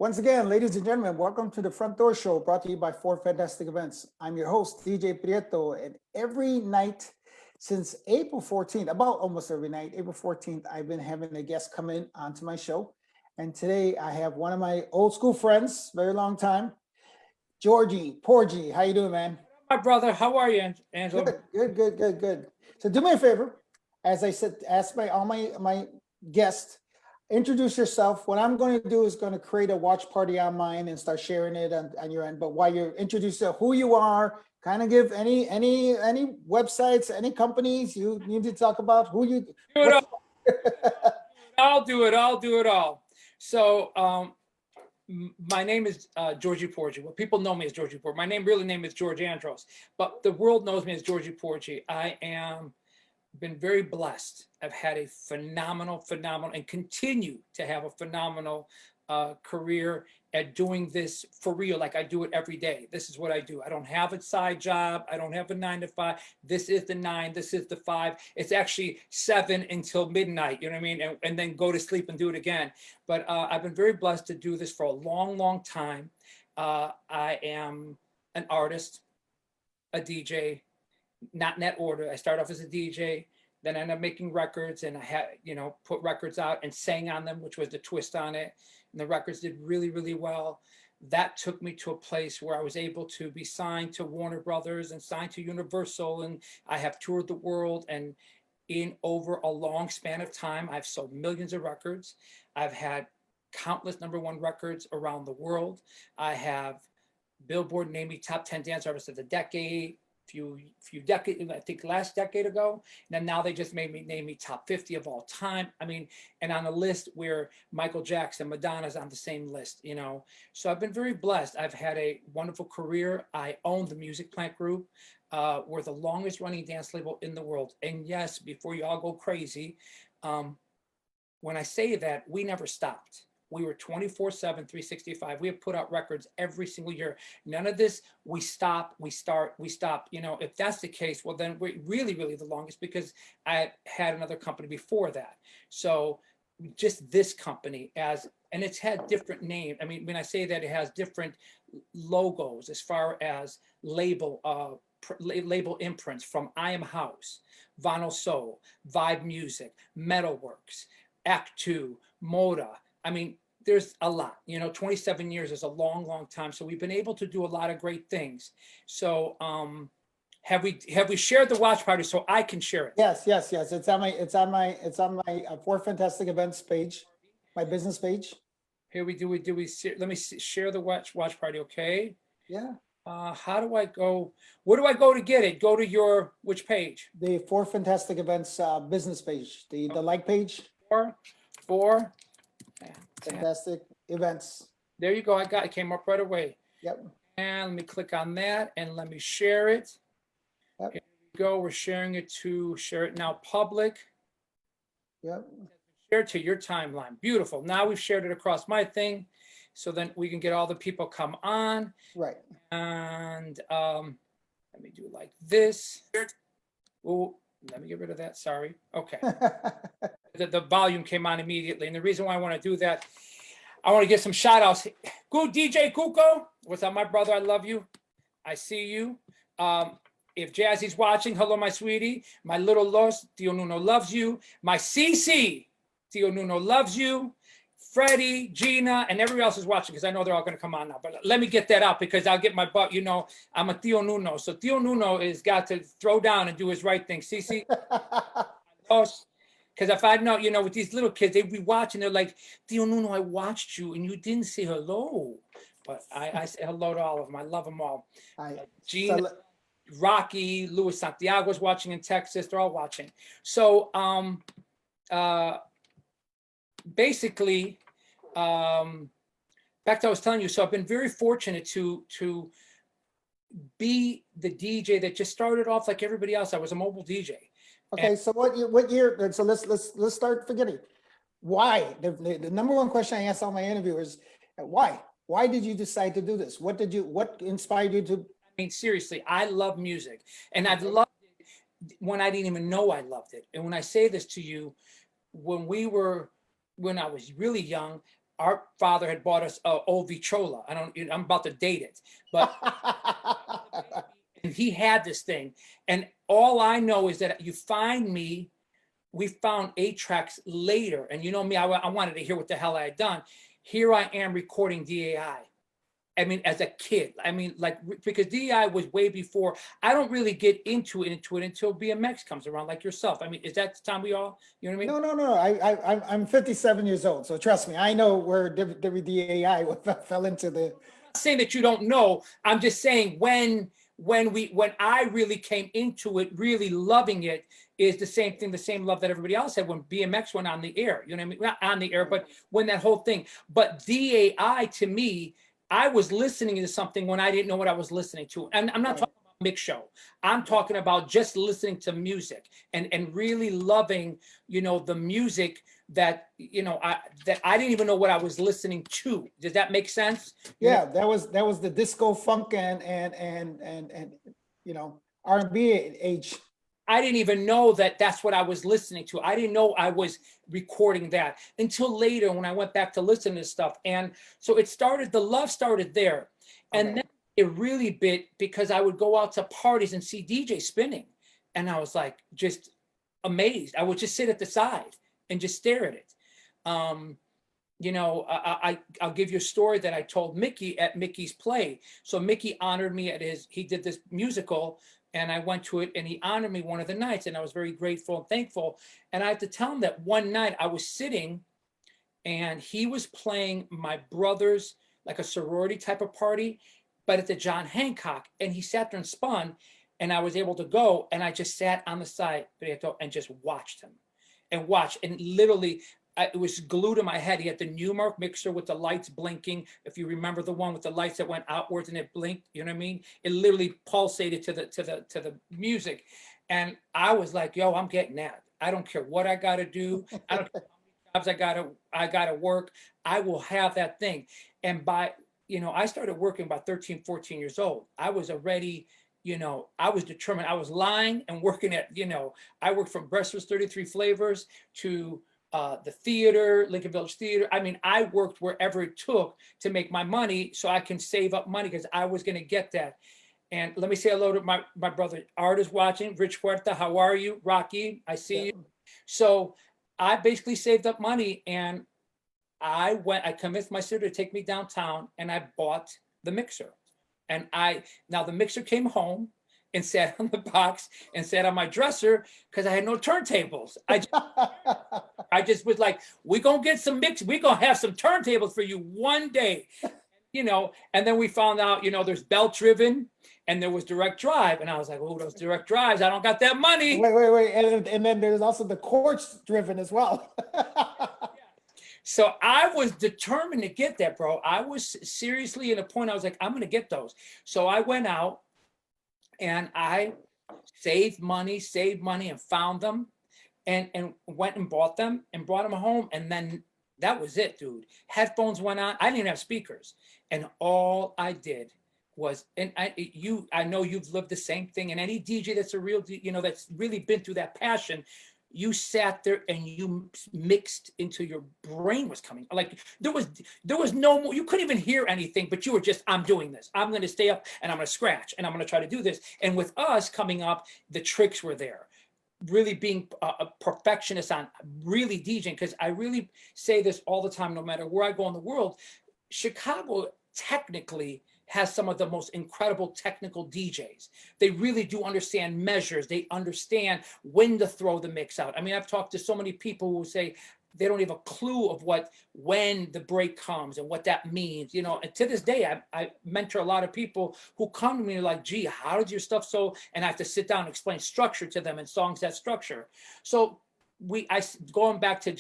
Once again, ladies and gentlemen, welcome to the Front Door Show brought to you by Four Fantastic Events. I'm your host, DJ Prieto, and every night since April 14th, about almost every night, April 14th, I've been having a guest come in onto my show. And today I have one of my old school friends, very long time, Porgie. How you doing, man? My brother, how are you, Angelo? Good. So do me a favor, as I said, ask all my guests, introduce yourself. What I'm going to do is going to create a watch party on mine and start sharing it on your end. But while you're introducing who you are, kind of give any websites, any companies you need to talk about, who you. Do it all. I'll do it all. So my name is Porgie. Well, people know me as Porgie. My really name is George Andros, but the world knows me as Porgie. I am been very blessed. I've had a phenomenal, and continue to have a phenomenal career at doing this for real. Like I do it every day. This is what I do. I don't have a side job. I don't have a 9 to 5. This is the 9. This is the 5. It's actually 7 until midnight. You know what I mean? And then go to sleep and do it again. But I've been very blessed to do this for a long time. I am an artist, a DJ, not in that order. I started off as a DJ, then I ended up making records, and I had, put records out and sang on them, which was the twist on it. And the records did really well. That took me to a place where I was able to be signed to Warner Brothers and signed to Universal. And I have toured the world, and in over a long span of time, I've sold millions of records. I've had countless #1 records around the world. I have Billboard named me top 10 dance artist of the decade. Few decades, I think last decade ago, and now they just name me top 50 of all time. I mean, and on a list where Michael Jackson, Madonna's on the same list, So I've been very blessed. I've had a wonderful career. I own the Music Plant Group. We're the longest running dance label in the world. And yes, before you all go crazy, when I say that, we never stopped. We were 24/7, 365. We have put out records every single year. None of this, we stop, we start, we stop. If that's the case, well, then we're really the longest, because I had another company before that. So just this company and it's had different names. I mean, when I say that, it has different logos as far as label imprints, from I Am House, Vinyl Soul, Vibe Music, Metalworks, Act 2, Moda. I mean, there's a lot, 27 years is a long time. So we've been able to do a lot of great things. So have we shared the watch party so I can share it? Yes. It's on my Four Fantastic Events page, my business page. Here we do. Let me share the watch party. Okay. Yeah. How do I go? Where do I go to get it? Go to which page? The Four Fantastic Events business page, the like page. Four Fantastic Events. There you go. It came up right away. Yep. And let me click on that and let me share it. Yep. Here we go. We're sharing it to Share It Now Public. Yep. Share it to your timeline. Beautiful. Now we've shared it across my thing, so then we can get all the people come on. Right. And let me do like this. Oh, let me get rid of that. Sorry. Okay. The volume came on immediately. And the reason why I want to do that, I want to get some shout outs. Good DJ Kuko. What's up, my brother? I love you. I see you. If Jazzy's watching, hello, my sweetie. My little Los, Tio Nuno loves you. My CC, Tio Nuno loves you. Freddie, Gina, and everybody else is watching, because I know they're all going to come on now. But let me get that out, because I'll get my butt. I'm a Tio Nuno. So Tio Nuno has got to throw down and do his right thing. CC, because if I know, with these little kids, they'd be watching. They're like, Tio Nuno, I watched you and you didn't say hello. But I say hello to all of them. I love them all. Gina, Rocky, Luis Santiago's watching in Texas. They're all watching. So basically, back to what I was telling you. So I've been very fortunate to be the DJ that just started off like everybody else. I was a mobile DJ. Okay, so what year? So let's start beginning. Why? The #1 question I ask all my interviewers: why? Why did you decide to do this? What inspired you to? I mean, seriously, I love music, and I've loved it when I didn't even know I loved it. And when I say this to you, when I was really young, our father had bought us a old Victrola. I'm about to date it, but and he had this thing. And all I know is that we found 8 tracks later. And you know me, I wanted to hear what the hell I had done. Here I am recording DAI. I mean, as a kid, I mean, like, because DEI was way before. I don't really get into it until BMX comes around, like yourself. I mean, is that the time we all, you know what I mean? No. I'm 57 years old, so trust me, I know where WDAI fell into the. I'm not saying that you don't know. I'm just saying when I really came into it, really loving it, is the same thing, the same love that everybody else had when BMX went on the air. You know what I mean? Not on the air, but when that whole thing. But DAI to me, I was listening to something when I didn't know what I was listening to. And I'm not talking about mix show. I'm talking about just listening to music and really loving, you know, the music that, you know, that I didn't even know what I was listening to. Does that make sense? Yeah, that was the disco funk and you know, R&B age. I didn't even know that that's what I was listening to. I didn't know I was recording that until later when I went back to listen to stuff. And so the love started there. And then it really bit because I would go out to parties and see DJ spinning. And I was like, just amazed. I would just sit at the side and just stare at it. You know, I'll give you a story that I told Mickey at Mickey's play. So Mickey honored me he did this musical, and I went to it, and he honored me one of the nights, and I was very grateful and thankful. And I have to tell him that one night I was sitting, and he was playing my brother's, like a sorority type of party, but at the John Hancock, and he sat there and spun, and I was able to go, and I just sat on the side and just watched him, and literally, it was glued to my head. He had the Newmark mixer with the lights blinking. If you remember the one with the lights that went outwards and it blinked, you know what I mean? It literally pulsated to the music. And I was like, yo, I'm getting that. I don't care what I gotta do. I don't care how many jobs I gotta work. I will have that thing. And I started working about 13, 14 years old. I was already, I was determined. I was lying and working at, I worked from Breakfast 33 Flavors to the theater, Lincoln Village Theater. I mean, I worked wherever it took to make my money so I can save up money because I was going to get that. And let me say hello to my brother Art is watching. Rich Huerta, how are you? Rocky, I see you. So I basically saved up money, and I convinced my sister to take me downtown, and I bought the mixer. And now the mixer came home and sat on the box and sat on my dresser because I had no turntables. I just was like, we're going to get some mix. We're going to have some turntables for you one day, and then we found out, there's belt driven and there was direct drive. And I was like, oh, those direct drives, I don't got that money. Wait. And then there's also the quartz driven as well. So I was determined to get that, bro. I was seriously at a point, I was like, I'm going to get those. So I went out and I saved money and found them and went and bought them and brought them home. And then that was it, dude. Headphones went on. I didn't even have speakers. And all I did was, and I know you've lived the same thing. And any DJ that's a real, that's really been through that passion, you sat there and you mixed until your brain was coming. Like there was no more, you couldn't even hear anything, but you were just, I'm doing this. I'm going to stay up and I'm going to scratch and I'm going to try to do this. And with us coming up, the tricks were there. Really being a perfectionist on really DJing, because I really say this all the time, no matter where I go in the world, Chicago technically has some of the most incredible technical DJs. They really do understand measures. They understand when to throw the mix out. I mean, I've talked to so many people who say they don't have a clue of when the break comes and what that means. And to this day, I mentor a lot of people who come to me and are like, gee, how did your stuff so? And I have to sit down and explain structure to them and songs that structure. So going back to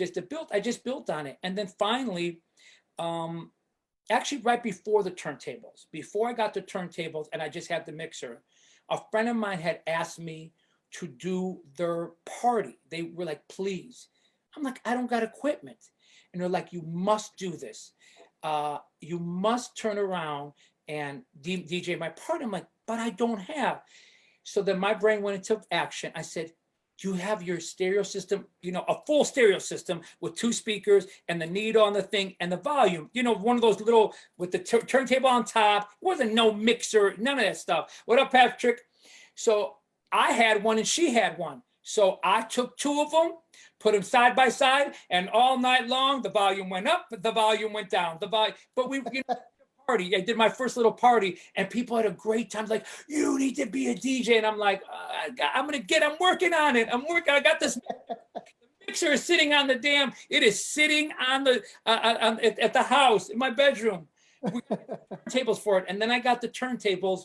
I just built on it. And then finally, actually right before the turntables, before I got the turntables and I just had the mixer, a friend of mine had asked me to do their party. They were like, please. I'm like, I don't got equipment. And they're like, you must do this. You must turn around and DJ my party. I'm like, but I don't have. So then my brain went into action. I said, you have your stereo system, you know, a full stereo system with 2 speakers and the needle on the thing and the volume, you know, one of those little with the turntable on top. It wasn't no mixer, none of that stuff. What up, Patrick? So I had one and she had one. So I took 2 of them, put them side by side, and all night long the volume went up, the volume went down, the volume. But we, you know, party. I did my first little party, and people had a great time. Like, you need to be a DJ, and I'm like, I'm working on it. I got this. The mixer is sitting on the damn. It is sitting on the at the house in my bedroom. We tables for it, and then I got the turntables.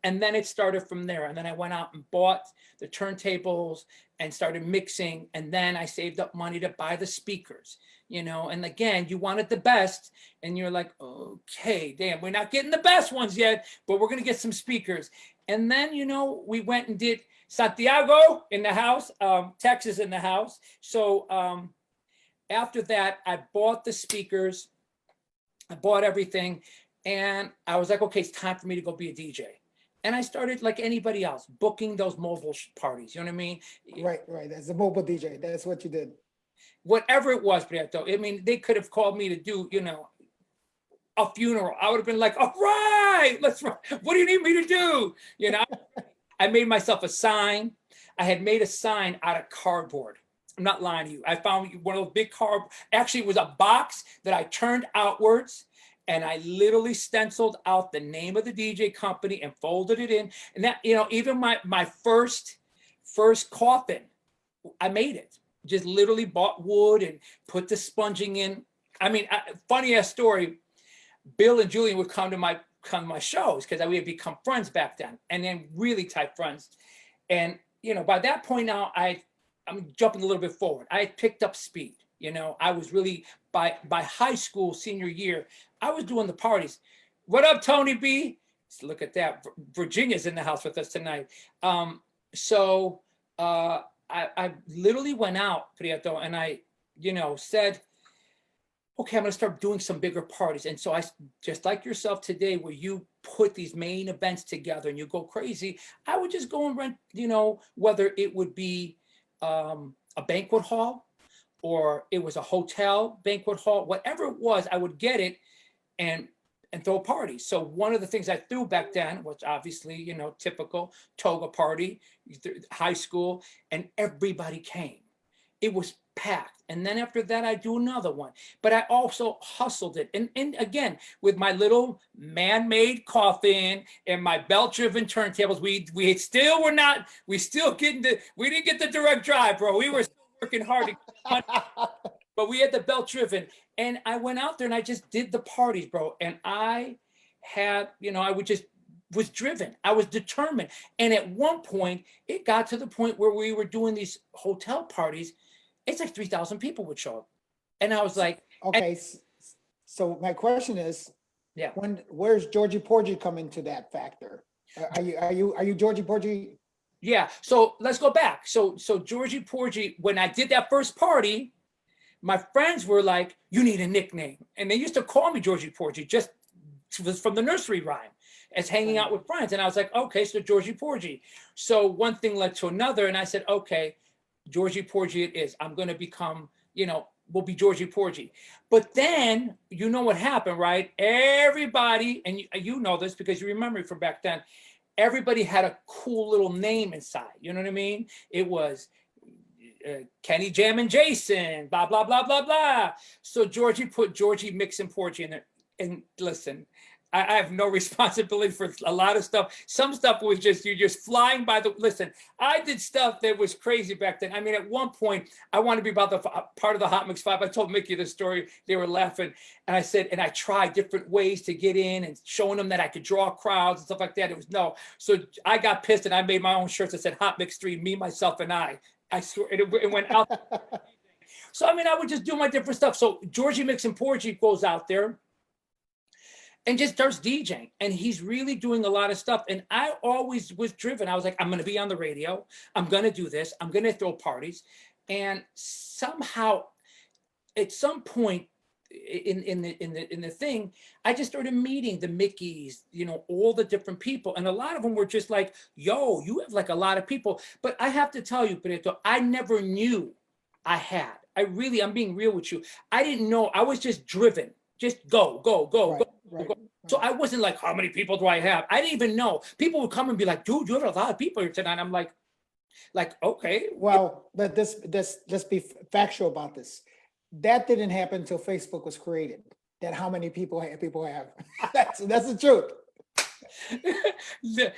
And then it started from there. And then I went out and bought the turntables and started mixing. And then I saved up money to buy the speakers, you know. And again, you wanted the best. And you're like, okay, damn, we're not getting the best ones yet, but we're going to get some speakers. And then, you know, we went and did Santiago in the house, Texas in the house. So after that, I bought the speakers. I bought everything. And I was like, okay, it's time for me to go be a DJ. And I started like anybody else, booking those mobile parties. You know what I mean? Right. As a mobile DJ, that's what you did. Whatever it was, Prieto. I mean, they could have called me to do, you know, a funeral. I would have been like, all right, let's run. What do you need me to do? You know, I made myself a sign. I had made a sign out of cardboard. I'm not lying to you. I found one of those big actually it was a box that I turned outwards. And I literally stenciled out the name of the DJ company and folded it in. And that, you know, even my first coffin, I made it. Just literally bought wood and put the sponging in. I mean, funny ass story. Bill and Julian would come to my shows because we had become friends back then, and then really tight friends. And you know, by that point now, I'm jumping a little bit forward. I had picked up speed. You know, I was really by high school senior year, I was doing the parties. What up, Tony B? Let's look at that. Virginia's in the house with us tonight. So I literally went out, Prieto, and I, you know, said, okay, I'm going to start doing some bigger parties. And so I, just like yourself today, where you put these main events together and you go crazy, I would just go and rent, you know, whether it would be a banquet hall, or it was a hotel banquet hall, whatever it was, I would get it and throw parties. So one of the things I threw back then was obviously, you know, typical toga party, high school, and everybody came. It was packed. And then after that, I do another one. But I also hustled it. And again, with my little man-made coffin and my belt-driven turntables, we didn't get the direct drive, bro. We were still working hard, but we had the belt-driven. And I went out there and I just did the parties, bro. And I had, you know, was driven. I was determined. And at one point, it got to the point where we were doing these hotel parties. It's like 3,000 people would show up. And I was like, okay. So my question is, yeah, where's Georgie Porgie come into that factor? Are you Georgie Porgie? Yeah. So let's go back. So Georgie Porgie, when I did that first party, my friends were like, you need a nickname. And they used to call me Georgie Porgie, just from the nursery rhyme, as hanging out with friends. And I was like, okay, so Georgie Porgie. So one thing led to another. And I said, okay, Georgie Porgie it is. I'm going to become, you know, we'll be Georgie Porgie. But then, you know what happened, right? Everybody, and you know this because you remember it from back then, everybody had a cool little name inside. You know what I mean? It was Kenny Jam and Jason, blah, blah, blah, blah, blah. So Georgie put Georgie Mix and Porgie in there. And listen, I have no responsibility for a lot of stuff. Some stuff was just, you're just flying by the, listen, I did stuff that was crazy back then. I mean, at one point, I wanted to be about the part of the Hot Mix 5. I told Mickey the story. They were laughing. And I said, and I tried different ways to get in and showing them that I could draw crowds and stuff like that. It was no. So I got pissed and I made my own shirts that said Hot Mix 3, me, myself, and I. I swear, it went out. So, I mean, I would just do my different stuff. So Georgie Mix and Porgie goes out there and just starts DJing. And he's really doing a lot of stuff. And I always was driven. I was like, I'm going to be on the radio. I'm going to do this. I'm going to throw parties. And somehow, at some point, in the thing, I just started meeting the Mickeys, you know, all the different people, and a lot of them were just like, "Yo, you have like a lot of people." But I have to tell you, Benito, I never knew I had. I'm being real with you. I didn't know. I was just driven. Just go, go, go, Right, go, right, go. So right. I wasn't like, how many people do I have? I didn't even know. People would come and be like, dude, you have a lot of people here tonight. I'm like, okay. Well, but let's be factual about this. That didn't happen until Facebook was created. That how many people have. That's the truth. No,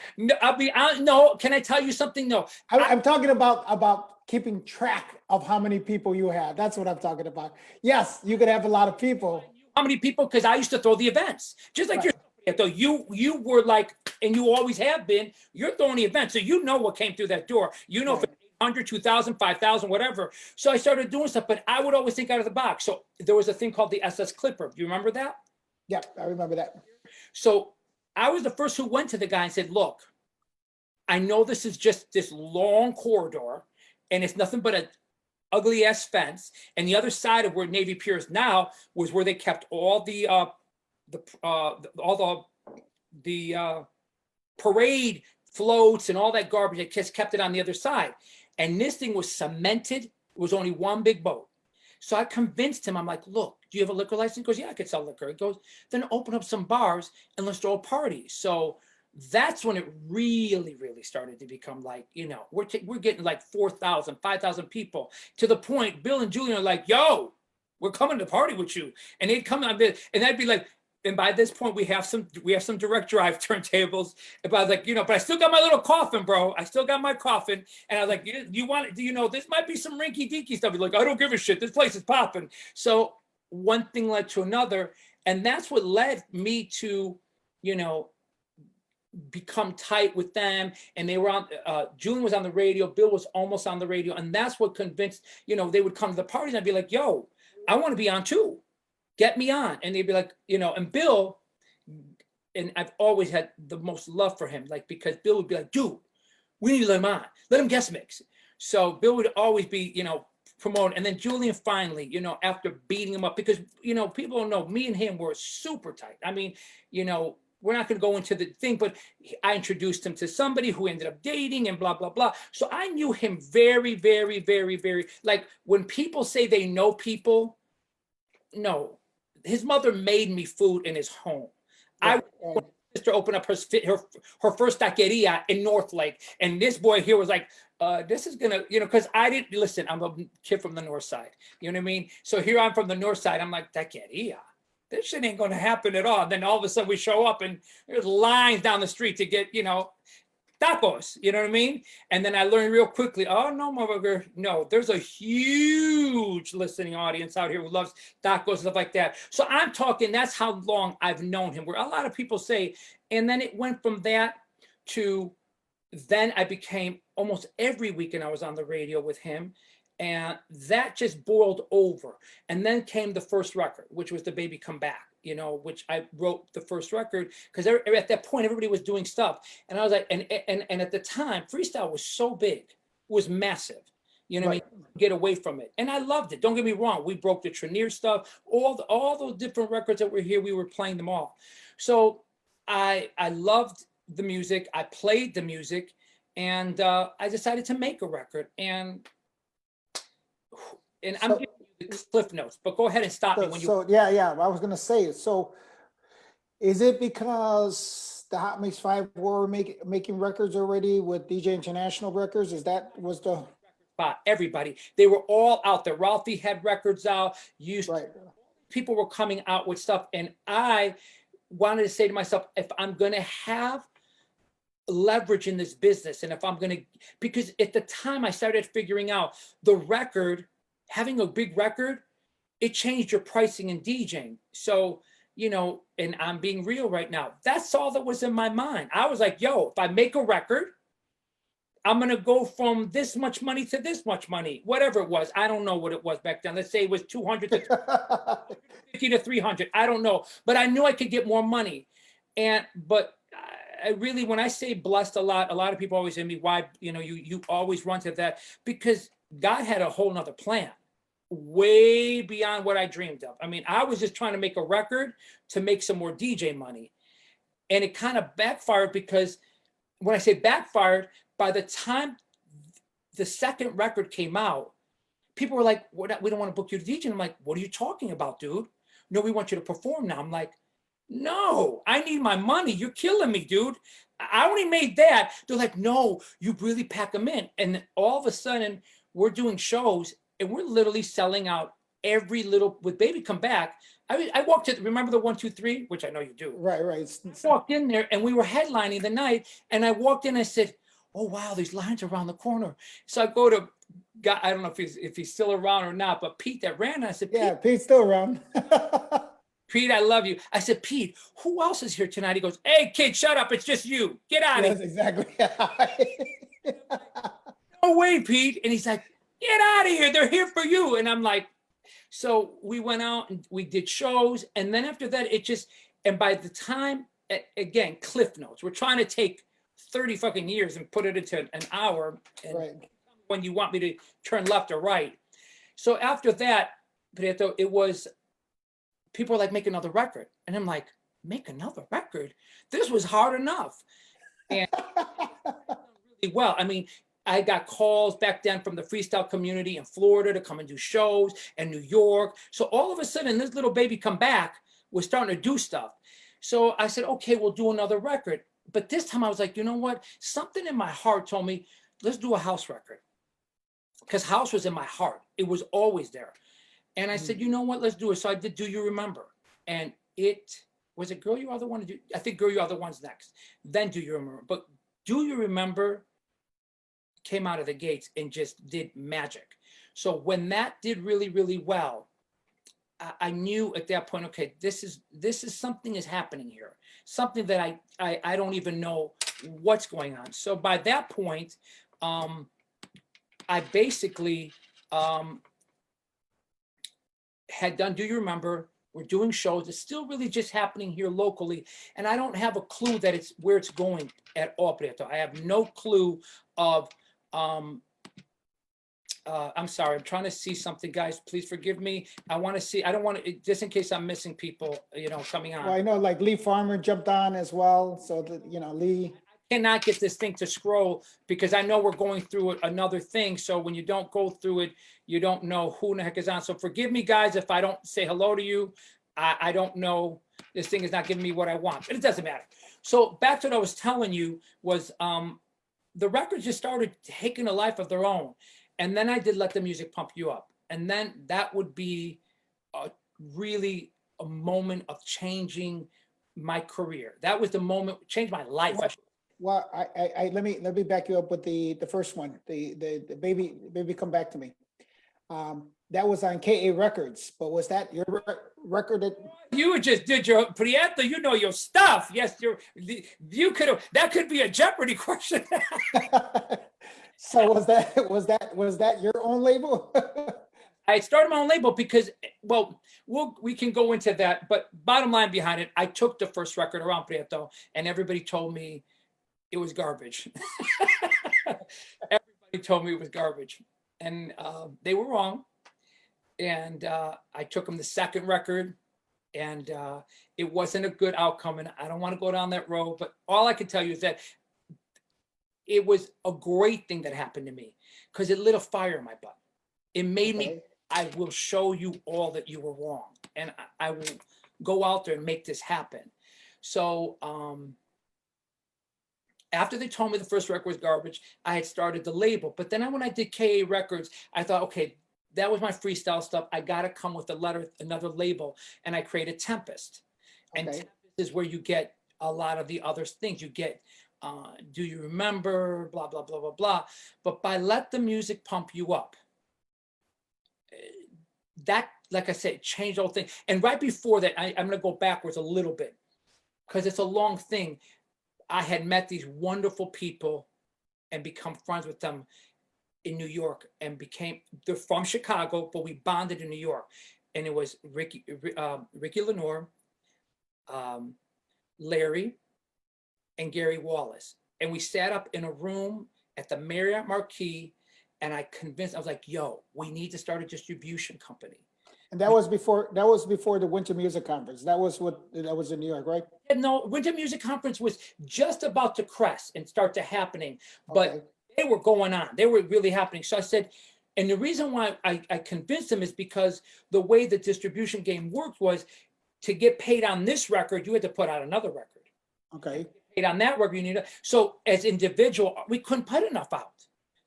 no, can I tell you something? No, I'm talking about keeping track of how many people you have. That's what I'm talking about. Yes, you could have a lot of people. how many people? Because I used to throw the events, just like Right. you were like, and you always have been. You're throwing the events, so you know what came through that door. You know, if Right. it's 800, 2,000, 5,000, whatever. So I started doing stuff, but I would always think out of the box. So there was a thing called the SS Clipper. Do you remember that? Yeah, I remember that. So I was the first who went to the guy and said, look, I know this is just this long corridor, and it's nothing but a ugly ass fence. And the other side of where Navy Pier is now was where they kept all the parade floats and all that garbage. They just kept it on the other side. And this thing was cemented. It was only one big boat. So I convinced him. I'm like, look, do you have a liquor license? He goes, yeah, I could sell liquor. He goes, then open up some bars and let's throw a party. So that's when it really, really started to become like, you know, we're getting like 4,000, 5,000 people, to the point Bill and Julian are like, yo, we're coming to party with you. And they'd come on this, and I'd be like, and by this point we have some direct drive turntables. But I was like, you know, but I still got my little coffin, bro. I still got my coffin. And I was like, you want it? Do you know this might be some rinky dinky stuff? He's like, I don't give a shit. This place is popping. So one thing led to another. And that's what led me to, you know, become tight with them. And they were on, Julian was on the radio, Bill was almost on the radio. And that's what convinced, you know, they would come to the parties and I'd be like, yo, I want to be on too. Get me on. And they'd be like, you know, and Bill, and I've always had the most love for him, like, because Bill would be like, dude, we need to let him on. Let him guest mix. So Bill would always be, you know, promoting. And then Julian finally, you know, after beating him up, because, you know, people don't know, me and him were super tight. I mean, you know, we're not going to go into the thing, but I introduced him to somebody who ended up dating and blah, blah, blah. So I knew him very, very, very, very, like when people say they know people, no, his mother made me food in his home. Right, I sister opened up her first taqueria in North Lake, and this boy here was like, this is gonna, you know, because I didn't listen. I'm a kid from the north side, you know what I mean? So here I'm from the north side. I'm like, taqueria, this shit ain't gonna happen at all. And then all of a sudden we show up and there's lines down the street to get, you know, tacos, you know what I mean? And then I learned real quickly, oh no, motherfucker, no, there's a huge listening audience out here who loves tacos and stuff like that. So I'm talking, that's how long I've known him, where a lot of people say, and then it went from that to, then I became almost every weekend I was on the radio with him. And that just boiled over. And then came the first record, which was The Baby Come Back, you know, which I wrote the first record because at that point, everybody was doing stuff. And I was like, and at the time, freestyle was so big, it was massive, you know what I mean? Get away from it. And I loved it. Don't get me wrong. We broke the Trenier stuff, all those different records that were here, we were playing them all. So I loved the music. I played the music, and I decided to make a record. And I'm giving you the cliff notes, but go ahead and stop me when you. So yeah, I was gonna say, so is it because the Hot Mix 5 were making records already with DJ International Records? Was the spot? Everybody, they were all out there. Ralphie had records out. right? People were coming out with stuff, and I wanted to say to myself, if I'm gonna have leverage in this business, and if I'm gonna, because at the time I started figuring out the record, having a big record, it changed your pricing in DJing. So, you know, and I'm being real right now, that's all that was in my mind. I was like, yo, if I make a record, I'm going to go from this much money to this much money, whatever it was. I don't know what it was back then. Let's say it was 200 to 50 to 300. I don't know, but I knew I could get more money. But I really, when I say blessed a lot of people always say to me, why, you know, you always run to that, because God had a whole nother plan. way beyond what I dreamed of. I mean, I was just trying to make a record to make some more DJ money. And it kind of backfired, because when I say backfired, by the time the second record came out, people were like, we don't want to book you to DJ. And I'm like, what are you talking about, dude? No, we want you to perform now. I'm like, no, I need my money. You're killing me, dude. I only made that. They're like, no, you really pack them in. And all of a sudden, we're doing shows and we're literally selling out every little, with Baby Come Back. I walked in, remember the 1, 2, 3, which I know you do. Right. I walked in there and we were headlining the night. And I walked in and I said, oh, wow, these lines are around the corner. So I go to, I don't know if he's still around or not, but Pete that ran, I said, Pete, Yeah, Pete's still around. Pete, I love you. I said, Pete, who else is here tonight? He goes, hey, kid, shut up. It's just you. Get out of Yes, here. exactly. No way, Pete. And he's like, get out of here. They're here for you. And I'm like, so we went out and we did shows. And then after that, it just, and by the time, again, Cliff Notes, we're trying to take 30 fucking years and put it into an hour. And Right. when you want me to turn left or right. So after that, Prieto, it was, people are like, make another record. And I'm like, make another record? This was hard enough. And really well. I mean, I got calls back then from the freestyle community in Florida to come and do shows, and New York. So all of a sudden, this little Baby Come Back was starting to do stuff. So I said, okay, we'll do another record. But this time I was like, you know what? Something in my heart told me, let's do a house record. Because house was in my heart. It was always there. And I said, you know what? Let's do it. So I did Do You Remember? And it was it Girl You Are the One? I think Girl You Are the One's next. Then Do You Remember? But Do You Remember came out of the gates and just did magic. So when that did really, really well, I knew at that point, okay, this is something is happening here. Something that I don't even know what's going on. So by that point, I basically had done Do You Remember? We're doing shows. It's still really just happening here locally. And I don't have a clue that it's where it's going at all, Prieto. I have no clue of, I'm sorry, I'm trying to see something, guys. Please forgive me. I want to see, I don't want to, just in case I'm missing people, you know, coming on. Well, I know like Lee Farmer jumped on as well. So that, you know, Lee. Cannot get this thing to scroll because I know we're going through another thing. So when you don't go through it, you don't know who in the heck is on. So forgive me, guys, if I don't say hello to you. I don't know. This thing is not giving me what I want, but it doesn't matter. So back to what I was telling you was the records just started taking a life of their own. And then I did Let the Music Pump You Up. And then that would be really a moment of changing my career. That was the moment, changed my life. Well, let me back you up with the first one, the baby Come Back to Me. That was on KA Records, but was that your record? You just did your Prieto, you know your stuff. Yes, you could have, that could be a Jeopardy question. So was that your own label? I started my own label because, well, we can go into that, but bottom line behind it, I took the first record around Prieto and everybody told me it was garbage. Everybody told me it was garbage, and they were wrong. And I took them the second record, and it wasn't a good outcome. And I don't want to go down that road, but all I can tell you is that it was a great thing that happened to me because it lit a fire in my butt. It made me, I will show you all that you were wrong, and I will go out there and make this happen. So after they told me the first record was garbage, I had started the label. But then when I did KA Records, I thought, okay, that was my freestyle stuff. I got to come with another label. And I created Tempest. And Tempest is where you get a lot of the other things. You get Do You Remember, blah, blah, blah, blah, blah. But by Let the Music Pump You Up, that, like I said, changed the whole thing. And right before that, I'm going to go backwards a little bit because it's a long thing. I had met these wonderful people and become friends with them in New York, and they're from Chicago, but we bonded in New York. And it was Ricky Lenore, Larry, and Gary Wallace. And we sat up in a room at the Marriott Marquis, And I was like, yo, we need to start a distribution company. And that was before the Winter Music Conference. That was in New York, right? And no, Winter Music Conference was just about to crest and start to happening, but Okay. they were going on. They were really happening. So I said, and the reason why I convinced them is because the way the distribution game worked was to get paid on this record, you had to put out another record. Okay. Paid on that record, you need to. So as individual, we couldn't put enough out.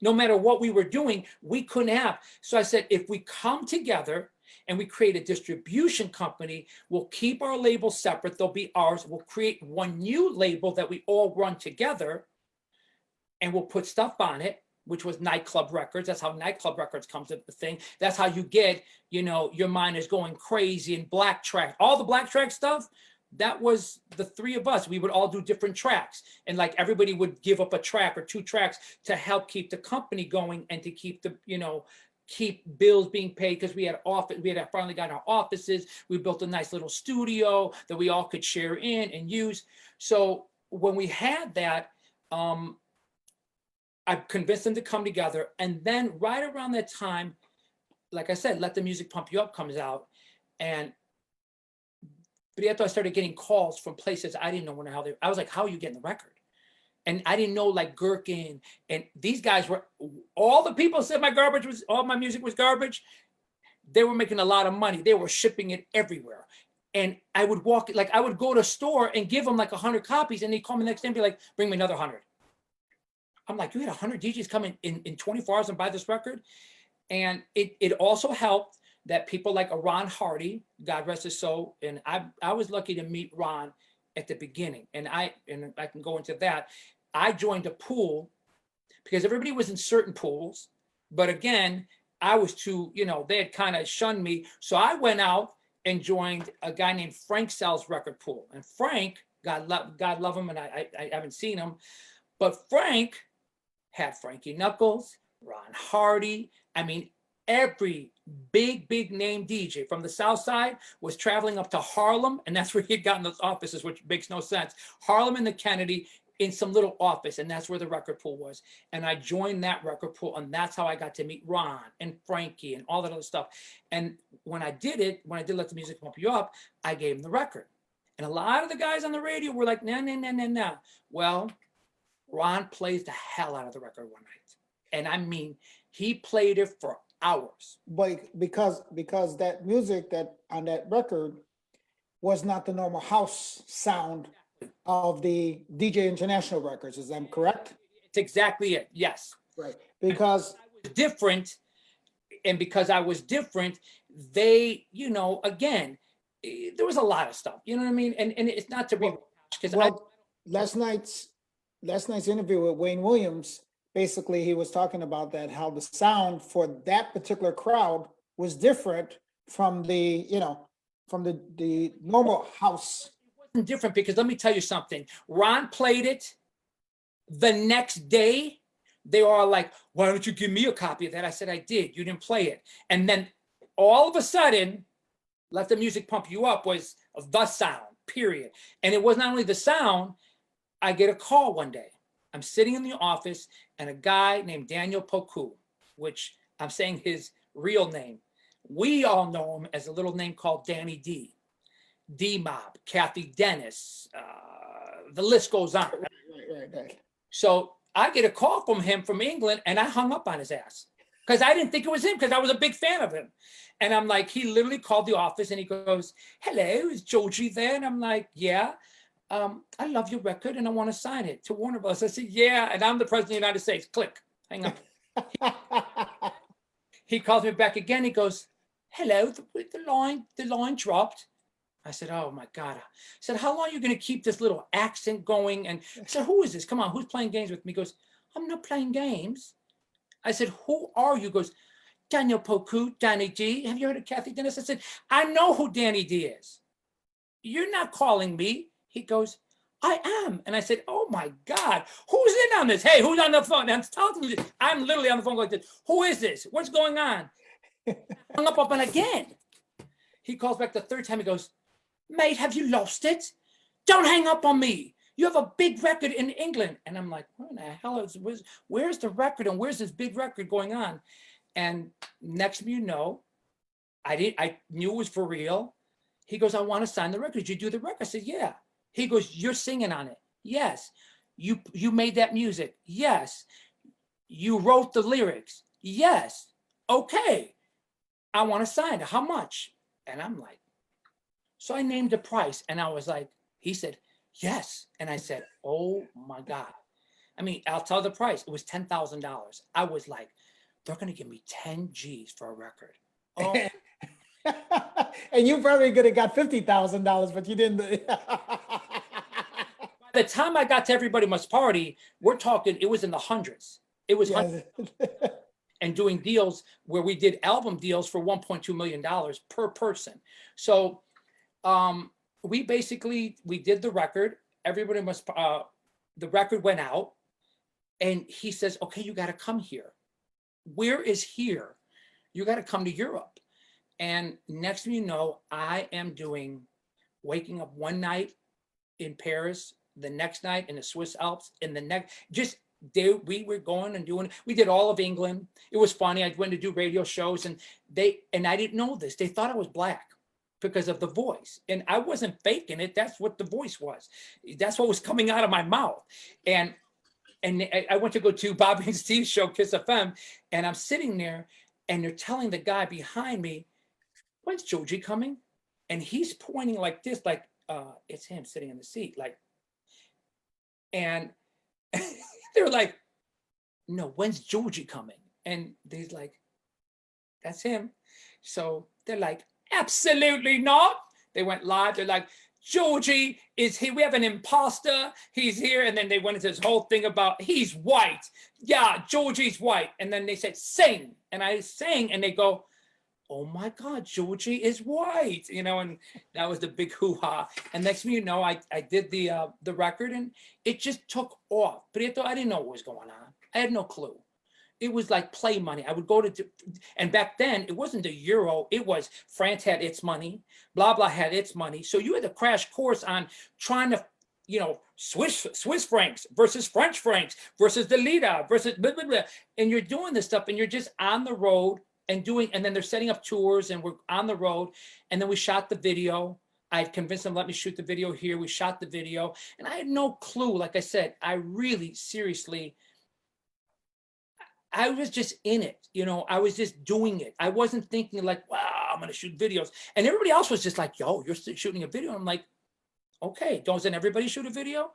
No matter what we were doing, we couldn't have. So I said, if we come together and we create a distribution company, we'll keep our labels separate. They'll be ours. We'll create one new label that we all run together, and we'll put stuff on it, which was Nightclub Records. That's how Nightclub Records comes into the thing. That's how you get, Your Mind Is Going Crazy and Black Track. All the Black Track stuff, that was the three of us. We would all do different tracks. And like everybody would give up a track or two tracks to help keep the company going and to keep the, keep bills being paid, because we had finally got our offices. We built a nice little studio that we all could share in and use. So when we had that, I convinced them to come together. And then right around that time, like I said, Let the Music Pump You Up comes out. And I started getting calls from places I didn't know I was like, how are you getting the record? And I didn't know, like Gherkin and these guys were, all the people said all my music was garbage. They were making a lot of money. They were shipping it everywhere. And I would I would go to a store and give them like 100 copies, and they'd call me the next day and be like, bring me another 100. I'm like, you had 100 DJs come in 24 hours and buy this record? And it also helped that people like Ron Hardy, God rest his soul, and I was lucky to meet Ron at the beginning, and I can go into that. I joined a pool because everybody was in certain pools, but again, I was too, they had kind of shunned me. So I went out and joined a guy named Frank Sal's record pool. And Frank, God love him, and I haven't seen him, but Frank had Frankie Knuckles, Ron Hardy. I mean, every big name DJ from the South Side was traveling up to Harlem, and that's where he had gotten those offices, which makes no sense. Harlem and the Kennedy in some little office, and that's where the record pool was. And I joined that record pool, and that's how I got to meet Ron and Frankie and all that other stuff. And when I did Let the Music Pump You Up, I gave him the record. And a lot of the guys on the radio were like, nah. Well, Ron plays the hell out of the record one night. And I mean, he played it for hours. But because that music that on that record was not the normal house sound of the DJ International records, is that correct? It's exactly it. Yes. Right. Because I was different, and because I was different, they, again, there was a lot of stuff. You know what I mean? And it's not to be because last night's interview with Wayne Williams, basically he was talking about that, how the sound for that particular crowd was different from the normal house. It wasn't different because let me tell you something. Ron played it the next day. They were all like, why don't you give me a copy of that? I said, I did. You didn't play it. And then all of a sudden, Let the Music Pump You Up was the sound, period. And it was not only the sound. I get a call one day. I'm sitting in the office, and a guy named Daniel Poku, which I'm saying his real name. We all know him as a little name called Danny D. D-Mob, Kathy Dennis, the list goes on. Right. So I get a call from him from England, and I hung up on his ass because I didn't think it was him because I was a big fan of him. And I'm like, he literally called the office, and he goes, hello, is Georgie there? And I'm like, yeah. I love your record and I want to sign it to Warner Bros. I said, yeah, and I'm the president of the United States. Click, hang up. He calls me back again. He goes, hello, the line dropped. I said, oh my God. I said, how long are you going to keep this little accent going? And I said, who is this? Come on, who's playing games with me? He goes, I'm not playing games. I said, who are you? He goes, Daniel Poku, Danny D. Have you heard of Kathy Dennis? I said, I know who Danny D is. You're not calling me. He goes, I am. And I said, oh my God, who's in on this? Hey, who's on the phone? I'm talking to you. I'm literally on the phone like this. Who is this? What's going on? Hung up and again. He calls back the third time. He goes, mate, have you lost it? Don't hang up on me. You have a big record in England. And I'm like, where in the hell where's the record and where's this big record going on? And next thing you know, I knew it was for real. He goes, I want to sign the record. Did you do the record? I said, yeah. He goes, you're singing on it. Yes. You made that music. Yes. You wrote the lyrics. Yes. Okay. I want to sign it. How much? And I'm like, so I named a price and I was like, he said, yes. And I said, oh my God. I mean, I'll tell the price. It was $10,000. I was like, they're going to give me 10 G's for a record. Oh. And you probably could have got $50,000, but you didn't. By the time I got to Everybody Must Party, we're talking, it was in the hundreds. It was Yes. and doing deals where we did album deals for $1.2 million per person. So we did the record. Everybody must, the record went out and he says, okay, you got to come here. Where is here? You got to come to Europe. And next thing you know, I am waking up one night in Paris, the next night in the Swiss Alps, in the next, we were going and doing, we did all of England. It was funny. I went to do radio shows and I didn't know this. They thought I was black because of the voice. And I wasn't faking it. That's what the voice was. That's what was coming out of my mouth. And I went to go to Bobby and Steve's show, Kiss FM, and I'm sitting there and they're telling the guy behind me, when's Georgie coming? And he's pointing like this, like it's him sitting in the seat. Like, and they're like, no, when's Georgie coming? And he's like, that's him. So they're like, absolutely not. They went live. They're like, Georgie is here. We have an imposter. He's here. And then they went into this whole thing about he's white. Yeah, Georgie's white. And then they said, sing. And I sang and they go, oh my God, Georgie is white, and that was the big hoo-ha. And next thing you know, I did the record and it just took off. Prieto, I didn't know what was going on. I had no clue. It was like play money. I would go to, and back then it wasn't the euro. It was France had its money, blah, blah had its money. So you had to crash course on trying to, Swiss francs versus French francs versus the lira versus blah, blah, blah. And you're doing this stuff and you're just on the road and then they're setting up tours and we're on the road. And then we shot the video. I convinced them, let me shoot the video here. We shot the video and I had no clue. Like I said, I really seriously, I was just in it. I was just doing it. I wasn't thinking like, wow, I'm going to shoot videos. And everybody else was just like, yo, you're shooting a video. I'm like, okay, doesn't everybody shoot a video?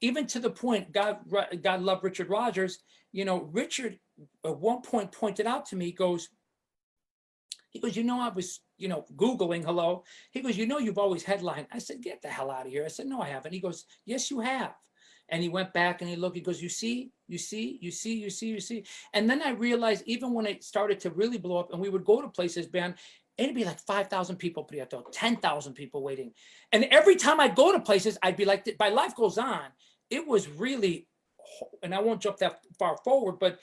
Even to the point, God love Richard Rogers. Richard at one point pointed out to me, he goes, I was, Googling, hello. He goes, you've always headlined. I said, get the hell out of here. I said, no, I haven't. He goes, yes, you have. And he went back and he looked, he goes, you see. And then I realized even when it started to really blow up and we would go to places, man, it'd be like 5,000 people, Prieto, 10,000 people waiting. And every time I'd go to places, I'd be like, my life goes on. It was really, and I won't jump that far forward, but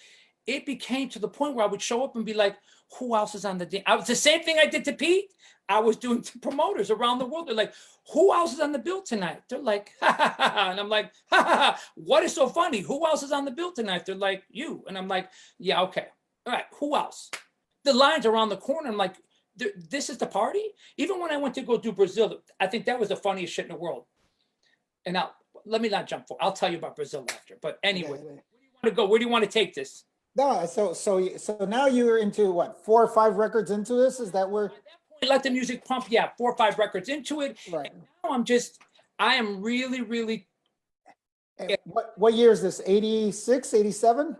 it became to the point where I would show up and be like, who else is on the day? I was the same thing I did to Pete. I was doing to promoters around the world. They're like, who else is on the bill tonight? They're like, ha, ha, ha, ha. And I'm like, ha, ha, ha. What is so funny? Who else is on the bill tonight? They're like, you. And I'm like, yeah, okay. All right, who else? The lines around the corner. I'm like, this is the party? Even when I went to go do Brazil, I think that was the funniest shit in the world. And now, let me not jump forward. I'll tell you about Brazil after. But anyway, Yeah. Where do you want to go? Where do you want to take this? No, so now you're into what, 4 or 5 records into this? Is that where? At that point, let the music pump. Yeah, 4 or 5 records into it. Right. And now I am really, really. And what year is this? 86, 87?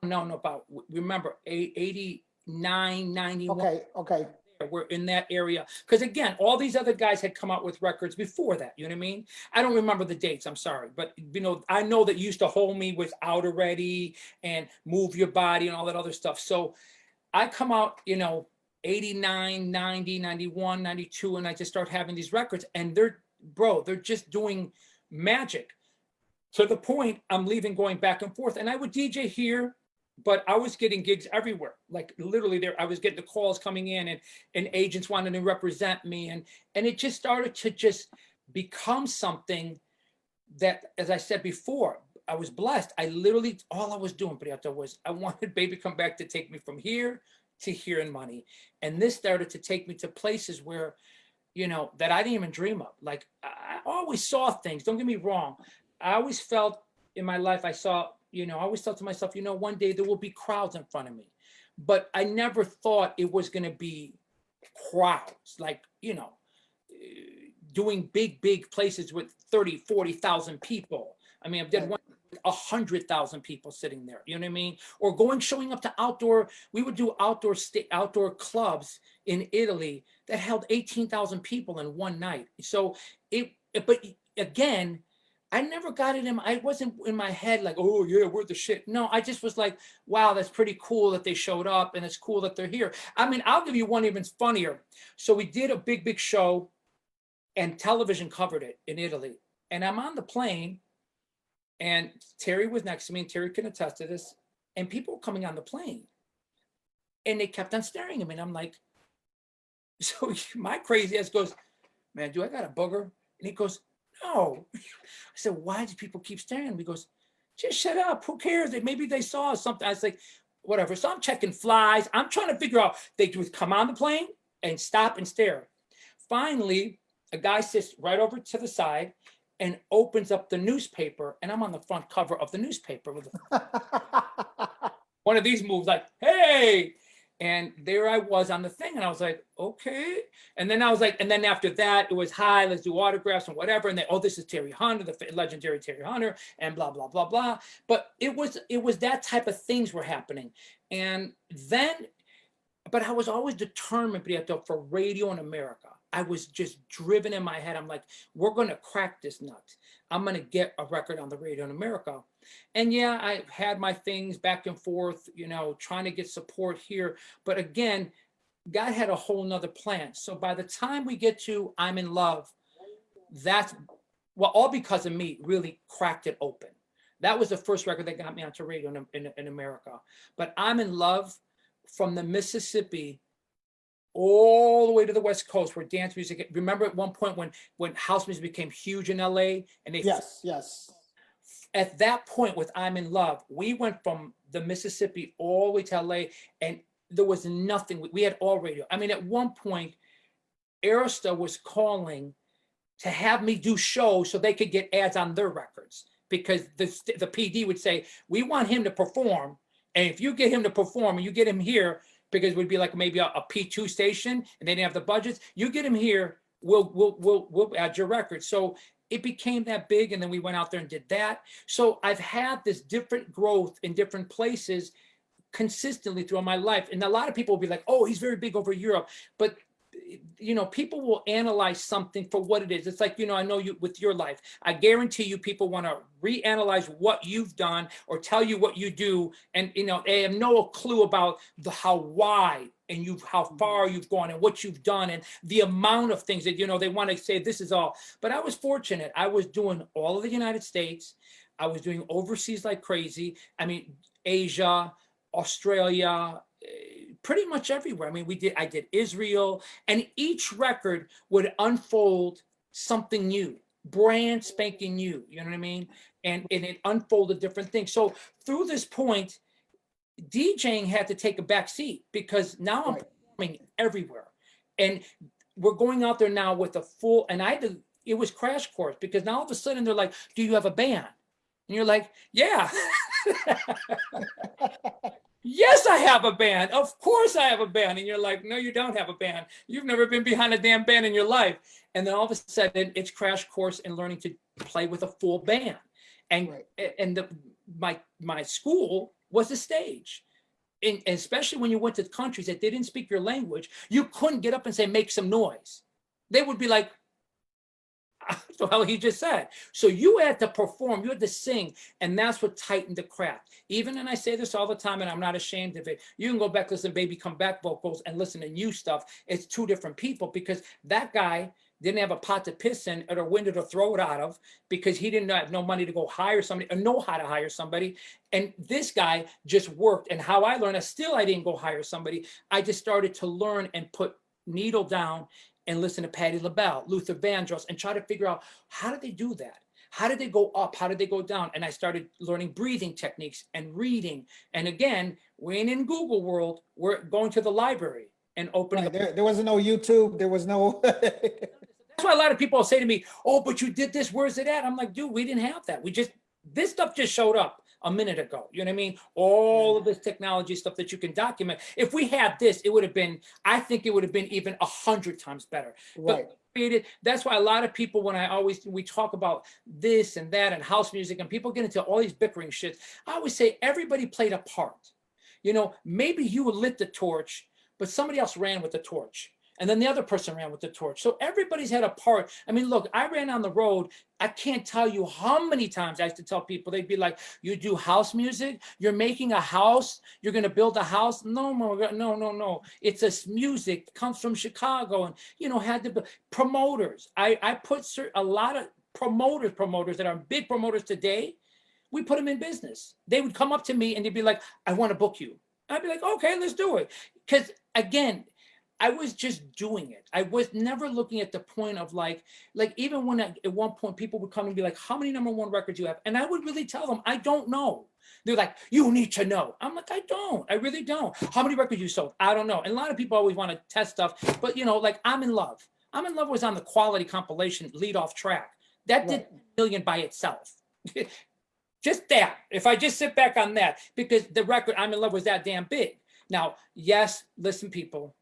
No, about, remember, 89, 91. Okay. We're in that area. Because again, all these other guys had come out with records before that. You know what I mean? I don't remember the dates. I'm sorry. But, I know that Used to Hold Me was out already and Move Your Body and all that other stuff. So I come out, 89, 90, 91, 92, and I just start having these records. And they're just doing magic. To the point I'm leaving, going back and forth. And I would DJ here, but I was getting gigs everywhere. Like literally there, I was getting the calls coming in and agents wanted to represent me. And it just started to just become something that, as I said before, I was blessed. I literally, all I was doing, Prieto, was I wanted Baby Come Back to take me from here to here in money. And this started to take me to places where, you know, that I didn't even dream of. Like, I always saw things, don't get me wrong. I always felt in my life, I saw, you know, I always thought to myself, you know, one day there will be crowds in front of me. But I never thought it was going to be crowds, like, you know, doing big places with 30, 40,000 people. I mean, I've done one 100,000 people sitting there, you know what I mean? Or showing up to outdoor, we would do outdoor clubs in Italy that held 18,000 people in one night. So but again, I never got it I wasn't in my head like, oh yeah, we're the shit. No, I just was like, wow, that's pretty cool that they showed up and it's cool that they're here. I mean, I'll give you one even funnier. So we did a big show and television covered it in Italy. And I'm on the plane and Terry was next to me and Terry can attest to this. And people were coming on the plane and they kept on staring at me. And I'm like, so my crazy ass goes, man, do I got a booger? And he goes, no. I said, why do people keep staring at me? He goes, just shut up. Who cares? Maybe they saw something. I was like, whatever. So I'm checking flies. I'm trying to figure out, they would come on the plane and stop and stare. Finally, a guy sits right over to the side and opens up the newspaper, and I'm on the front cover of the newspaper with one of these moves, like, hey, and there I was on the thing, and I was like, okay. And then I was like, and then after that, it was, hi, let's do autographs and whatever. And then, oh, this is Terry Hunter, the legendary Terry Hunter, and blah, blah, blah, blah. But it was that type of things were happening. And then, but I was always determined, Prieto, for radio in America. I was just driven in my head. I'm like, we're going to crack this nut. I'm going to get a record on the radio in America. And yeah, I had my things back and forth, you know, trying to get support here. But again, God had a whole nother plan. So by the time we get to I'm in Love, that's, well, all because of me, really cracked it open. That was the first record that got me onto radio in America. But I'm in Love, from the Mississippi all the way to the West Coast, where dance music, remember at one point when house music became huge in LA, and they, yes. At that point with I'm in Love, we went from the Mississippi all the way to LA, and there was nothing. We had all radio. I mean, at one point, Arista was calling to have me do shows so they could get ads on their records, because the PD would say, we want him to perform, and if you get him to perform and you get him here, because it would be like maybe a P2 station and they didn't have the budgets, you get him here, we'll add your record. So it became that big, and then we went out there and did that. So I've had this different growth in different places consistently throughout my life. And a lot of people will be like, oh, he's very big over Europe. But you know, people will analyze something for what it is. It's like, you know, I know you with your life. I guarantee you people want to reanalyze what you've done or tell you what you do. And, you know, they have no clue about how wide and how far you've gone and what you've done and the amount of things that, you know, they want to say this is all. But I was fortunate. I was doing all of the United States. I was doing overseas like crazy. I mean, Asia, Australia, pretty much everywhere. I mean, I did Israel, and each record would unfold something new, brand spanking new, you know what I mean? And it unfolded different things. So through this point, DJing had to take a back seat, because now I'm performing everywhere. And we're going out there now with a full, and it was crash course, because now all of a sudden they're like, do you have a band? And you're like, yeah. Yes, I have a band. Of course I have a band. And you're like, no, you don't have a band. You've never been behind a damn band in your life. And then all of a sudden it's crash course in learning to play with a full band. And my school was a stage. And especially when you went to countries that they didn't speak your language, you couldn't get up and say, make some noise. They would be like, well, he just said. So you had to perform, you had to sing, and that's what tightened the craft. Even, and I say this all the time, and I'm not ashamed of it, you can go back, listen, Baby Come Back vocals and listen to new stuff. It's two different people, because that guy didn't have a pot to piss in or a window to throw it out of, because he didn't have no money to go hire somebody or know how to hire somebody. And this guy just worked. And how I learned, I didn't go hire somebody. I just started to learn and put needle down and listen to Patti LaBelle, Luther Vandross, and try to figure out, how did they do that? How did they go up? How did they go down? And I started learning breathing techniques and reading. And again, we ain't in Google world. We're going to the library and opening Right. up. There wasn't no YouTube. There was no. That's why a lot of people say to me, oh, but you did this. Where's it at? I'm like, dude, we didn't have that. This stuff just showed up a minute ago. You know what I mean? All of this technology stuff that you can document. If we had this, it would have been, I think it would have been even 100 times better. Right. But that's why a lot of people, when we talk about this and that and house music and people get into all these bickering shit, I always say everybody played a part. You know, maybe you lit the torch, but somebody else ran with the torch. And then the other person ran with the torch. So everybody's had a part. I mean, look, I ran on the road. I can't tell you how many times I used to tell people, they'd be like, you do house music? You're making a house? You're going to build a house? No, no. It's a music, comes from Chicago and, you know, had to be promoters. I put a lot of promoters that are big promoters today. We put them in business. They would come up to me and they'd be like, I want to book you. I'd be like, okay, let's do it. Because again, I was just doing it. I was never looking at the point of like even when at one point people would come and be like, how many #1 records you have? And I would really tell them, I don't know. They're like, you need to know. I'm like, I don't. I really don't. How many records you sold? I don't know. And a lot of people always want to test stuff. But, you know, like I'm in Love. I'm in Love was on the Quality compilation lead off track. That did a million by itself. Just that. If I just sit back on that, because the record I'm in Love was that damn big. Now, yes, listen, people.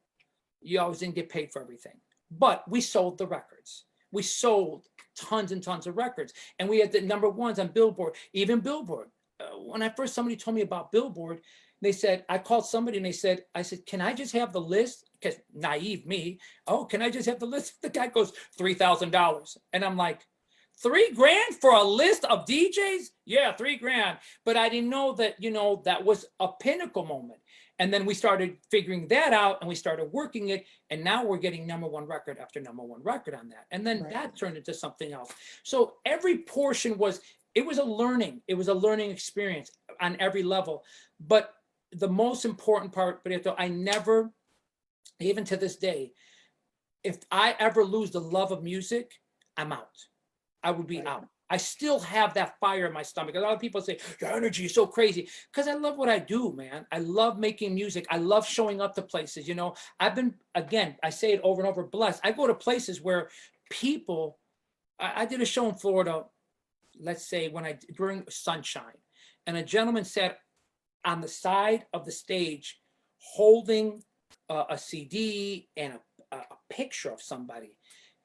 You always didn't get paid for everything, but we sold the records. We sold tons and tons of records, and we had the #1s on Billboard. Even Billboard. When somebody told me about Billboard, they said, I called somebody and I said, can I just have the list? Because naive me. Oh, can I just have the list? The guy goes $3,000, and I'm like, $3,000 for a list of DJs? Yeah, $3,000. But I didn't know that, you know, that was a pinnacle moment. And then we started figuring that out and we started working it. And now we're getting #1 record after #1 record on that. And then that turned into something else. So every portion it was a learning experience on every level. But the most important part, Prieto, I never, even to this day, if I ever lose the love of music, I'm out. I would be out. I still have that fire in my stomach. A lot of people say, your energy is so crazy. Because I love what I do, man. I love making music. I love showing up to places. You know, I've been, again, I say it over and over, blessed. I go to places where people, I did a show in Florida, let's say during Sunshine, and a gentleman sat on the side of the stage holding a CD and a picture of somebody.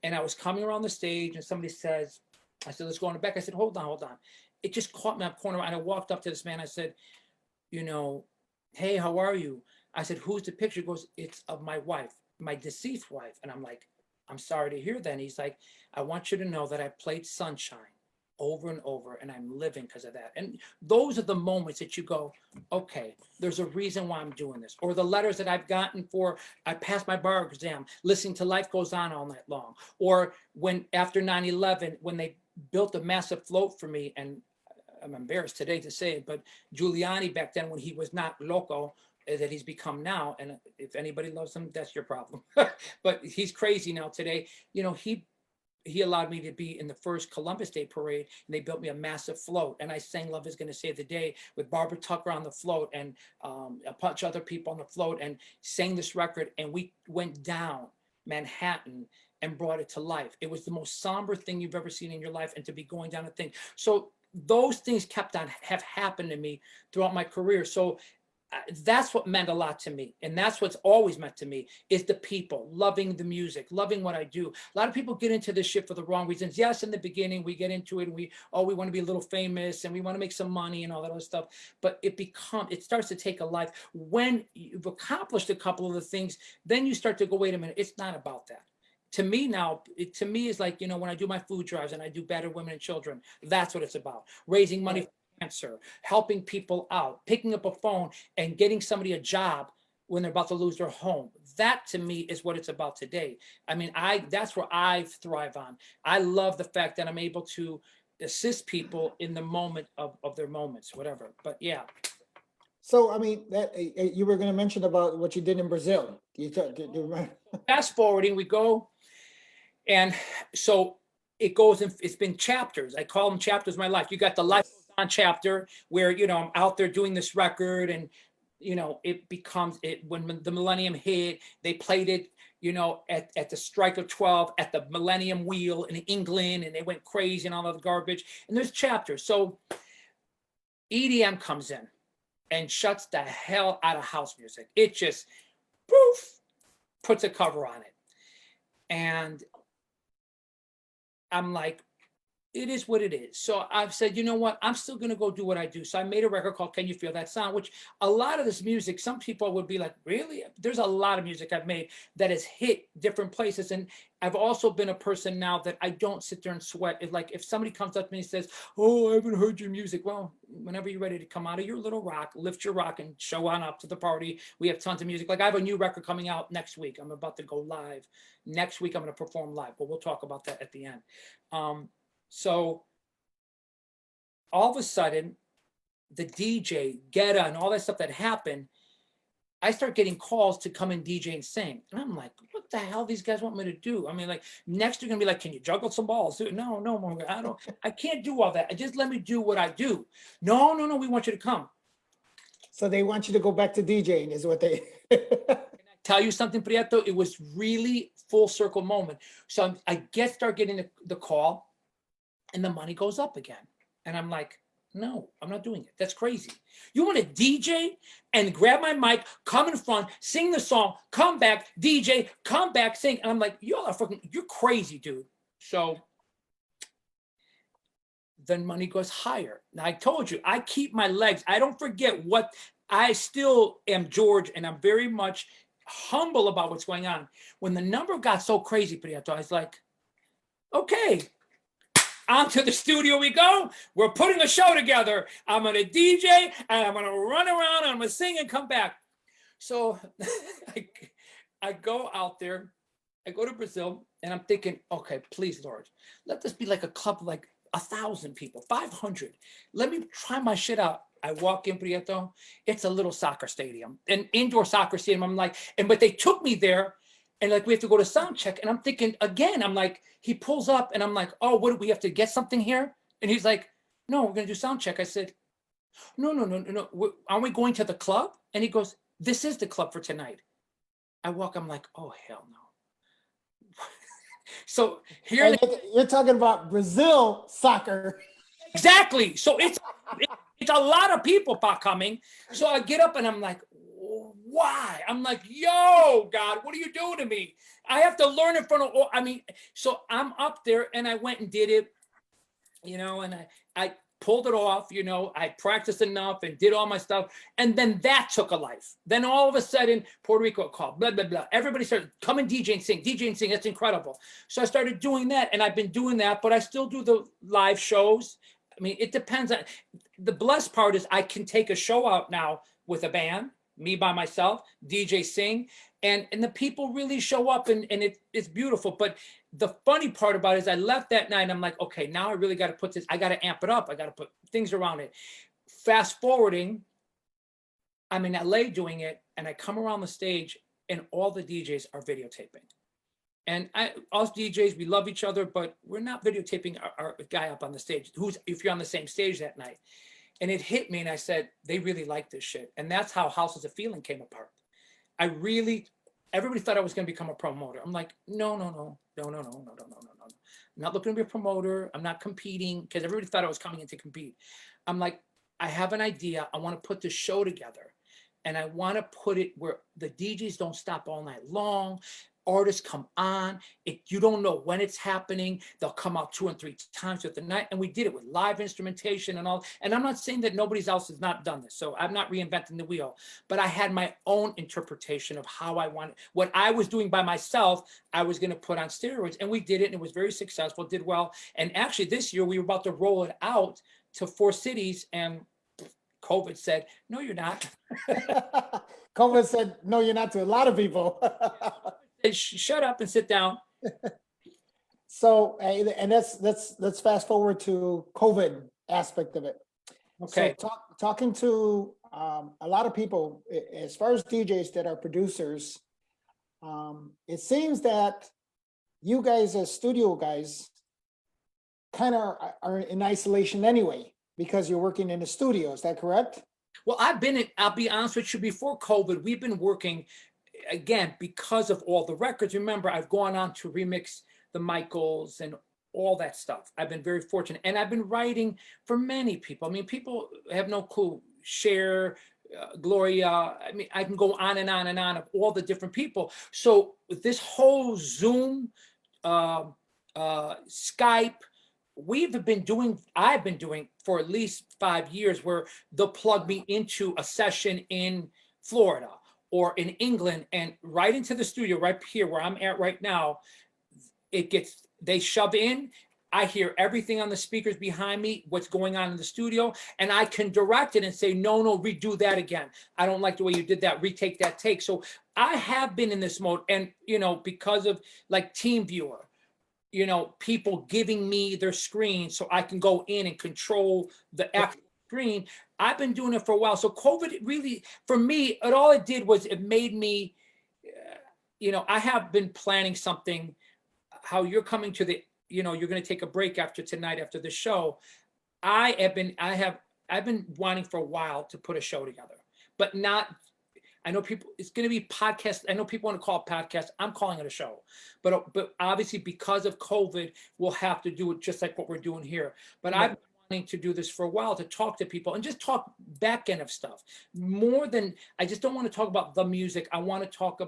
And I was coming around the stage and somebody says, I said, let's go in the back. I said, hold on. It just caught me up corner. And I walked up to this man. I said, you know, hey, how are you? I said, who's the picture? He goes, it's of my wife, my deceased wife. And I'm like, I'm sorry to hear that. And he's like, I want you to know that I played Sunshine over and over and I'm living because of that. And those are the moments that you go, okay, there's a reason why I'm doing this. Or the letters that I've gotten I passed my bar exam, listening to Life Goes On all night long. Or when after 9/11, when they built a massive float for me, and I'm embarrassed today to say it, but Giuliani back then, when he was not loco, that he's become now, and if anybody loves him, that's your problem. But he's crazy now today. You know, he allowed me to be in the first Columbus Day parade, and they built me a massive float. And I sang Love Is Gonna Save the Day with Barbara Tucker on the float and a bunch of other people on the float, and sang this record. And we went down Manhattan and brought it to life. It was the most somber thing you've ever seen in your life, and to be going down a thing. So those things have happened to me throughout my career. So that's what meant a lot to me. And that's what's always meant to me, is the people, loving the music, loving what I do. A lot of people get into this shit for the wrong reasons. Yes, in the beginning, we get into it and we want to be a little famous and we want to make some money and all that other stuff. But it starts to take a life. When you've accomplished a couple of the things, then you start to go, wait a minute, it's not about that. To me now, to me is like, you know, when I do my food drives and I do Battered Women and Children, that's what it's about. Raising money for cancer, helping people out, picking up a phone and getting somebody a job when they're about to lose their home. That to me is what it's about today. I mean, that's where I thrive on. I love the fact that I'm able to assist people in the moment of their moments, whatever. But yeah. So, I mean, that you were going to mention about what you did in Brazil. Do you remember? Fast forwarding, we go. And so it goes in, it's been chapters. I call them chapters of my life. You got the life goes on chapter where, you know, I'm out there doing this record, and, you know, it becomes it when the millennium hit, they played it, you know, at the strike of 12 at the Millennium Wheel in England, and they went crazy and all of the garbage. And there's chapters. So EDM comes in and shuts the hell out of house music. It just poof, puts a cover on it. And I'm like, it is what it is. So I've said, you know what? I'm still going to go do what I do. So I made a record called Can You Feel That Sound? Which a lot of this music, some people would be like, really? There's a lot of music I've made that has hit different places. And I've also been a person now that I don't sit there and sweat. If, like, if somebody comes up to me and says, oh, I haven't heard your music. Well, whenever you're ready to come out of your little rock, lift your rock and show on up to the party. We have tons of music. Like, I have a new record coming out next week. I'm about to go live. Next week, I'm going to perform live, but we'll talk about that at the end. So all of a sudden, the DJ, Getta, and all that stuff that happened, I start getting calls to come and DJ and sing. And I'm like, what the hell these guys want me to do? I mean, like, next you're gonna be like, can you juggle some balls? No, I can't do all that. Just let me do what I do. No, we want you to come. So they want you to go back to DJing is what they. Tell you something, Prieto, it was really full circle moment. So I start getting the call, and the money goes up again. And I'm like, no, I'm not doing it. That's crazy. You want to DJ and grab my mic, come in front, sing the song, come back, DJ, come back, sing. And I'm like, y'all are fucking, you're crazy, dude. So then money goes higher. Now I told you, I keep my legs. I don't forget what, I still am George, and I'm very much humble about what's going on. When the number got so crazy, Prieto, I was like, okay, onto the studio we go. We're putting a show together. I'm going to DJ, and I'm going to run around, and I'm going to sing and come back. So I go out there. I go to Brazil, and I'm thinking, okay, please, Lord, let this be like a club of like 1,000 people, 500. Let me try my shit out. I walk in, Prieto. It's a little soccer stadium, an indoor soccer stadium. I'm like, but they took me there. And like, we have to go to sound check. And I'm thinking again, I'm like, he pulls up and I'm like, oh, what do we have to get something here? And he's like, no, we're going to do sound check. I said, no. Aren't we going to the club? And he goes, this is the club for tonight. I walk, I'm like, oh, hell no. So here you're talking about Brazil soccer. Exactly. So it's a lot of people coming. So I get up and I'm like, why? I'm like, yo, God, what are you doing to me? I have to learn in front of, so I'm up there and I went and did it, and I pulled it off, I practiced enough and did all my stuff. And then that took a life. Then all of a sudden, Puerto Rico called, blah, blah, blah. Everybody started coming, DJ and sing. That's incredible. So I started doing that, and I've been doing that, but I still do the live shows. I mean, it depends on, the blessed part is I can take a show out now with a band, me by myself, DJ sing, and the people really show up, and it's beautiful. But the funny part about it is I left that night and I'm like, okay, now I really got to put this, I got to amp it up. I got to put things around it. Fast forwarding, I'm in LA doing it, and I come around the stage and all the DJs are videotaping. And us DJs, we love each other, but we're not videotaping our guy up on the stage, if you're on the same stage that night. And it hit me, and I said, they really like this shit. And that's how Houses of Feeling came apart. Everybody thought I was going to become a promoter. I'm like, no. I'm not looking to be a promoter. I'm not competing, because everybody thought I was coming in to compete. I'm like, I have an idea. I want to put this show together, and I want to put it where the DJs don't stop all night long. Artists come on. You don't know when it's happening. They'll come out 2 and 3 times throughout the night. And we did it with live instrumentation and all. And I'm not saying that nobody else has not done this. So I'm not reinventing the wheel. But I had my own interpretation of how I wanted. What I was doing by myself, I was going to put on steroids. And we did it. And it was very successful. Did well. And actually this year we were about to roll it out to 4 cities. And COVID said, no, you're not. COVID said, no, you're not, to a lot of people. Shut up and sit down. So, and let's fast forward to COVID aspect of it. Okay. So talking to a lot of people, as far as DJs that are producers, it seems that you guys as studio guys kind of are in isolation anyway because you're working in the studio. Is that correct? Well, I'll be honest with you, before COVID, we've been working, again, because of all the records. Remember, I've gone on to remix the Michaels and all that stuff. I've been very fortunate. And I've been writing for many people. I mean, people have no clue. Cher, Gloria, I mean, I can go on and on and on of all the different people. So with this whole Zoom, uh, Skype, I've been doing for at least 5 years, where they'll plug me into a session in Florida or in England and right into the studio right here where I'm at right now. They shove in. I hear everything on the speakers behind me, what's going on in the studio, and I can direct it and say, no, redo that again. I don't like the way you did that. Retake that take. So I have been in this mode, and because of like TeamViewer, people giving me their screen so I can go in and control the actual screen. I've been doing it for a while. So COVID really, for me, all it did was it made me, I have been planning something, how you're coming to you're going to take a break after tonight, after the show. I've been wanting for a while to put a show together, but not, I know people, it's going to be podcast. I know people want to call it podcast. I'm calling it a show, but obviously because of COVID, we'll have to do it just like what we're doing here. But I've been wanting to do this for a while, to talk to people and just talk back end of stuff more than, I just don't want to talk about the music. I want to talk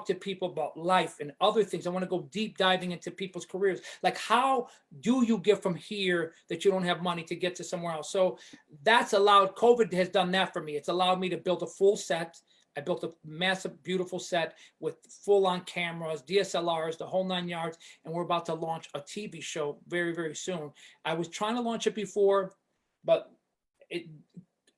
to people about life and other things. I want to go deep diving into people's careers. Like, how do you get from here that you don't have money to get to somewhere else? So COVID has done that for me. It's allowed me to build a full set. I built a massive, beautiful set with full on cameras, DSLRs, the whole 9 yards. And we're about to launch a TV show very, very soon. I was trying to launch it before, but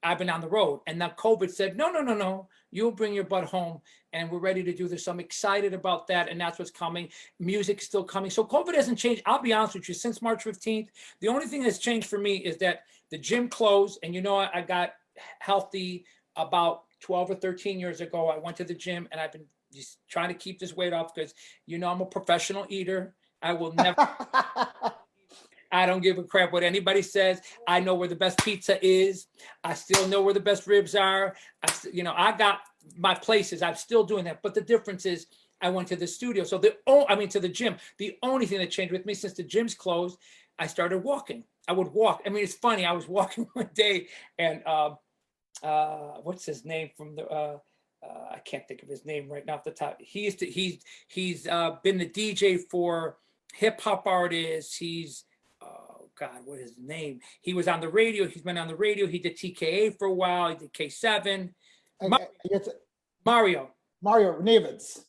I've been on the road, and now COVID said, no, you'll bring your butt home, and we're ready to do this. So I'm excited about that, and that's what's coming. Music's still coming. So COVID hasn't changed. I'll be honest with you, since March 15th, the only thing that's changed for me is that the gym closed, and I got healthy about 12 or 13 years ago. I went to the gym, and I've been just trying to keep this weight off because, I'm a professional eater. I will never... I don't give a crap what anybody says. I know where the best pizza is. I still know where the best ribs are. I got my places. I'm still doing that. But the difference is I went to the studio. So to the gym. The only thing that changed with me since the gym's closed, I started walking. I would walk. I mean, it's funny. I was walking one day, and what's his name from the I can't think of his name right now off the top. He's been the DJ for hip hop artists. He's God, what is his name? He was on the radio. He's been on the radio. He did TKA for a while. He did K7. Mario Nevis.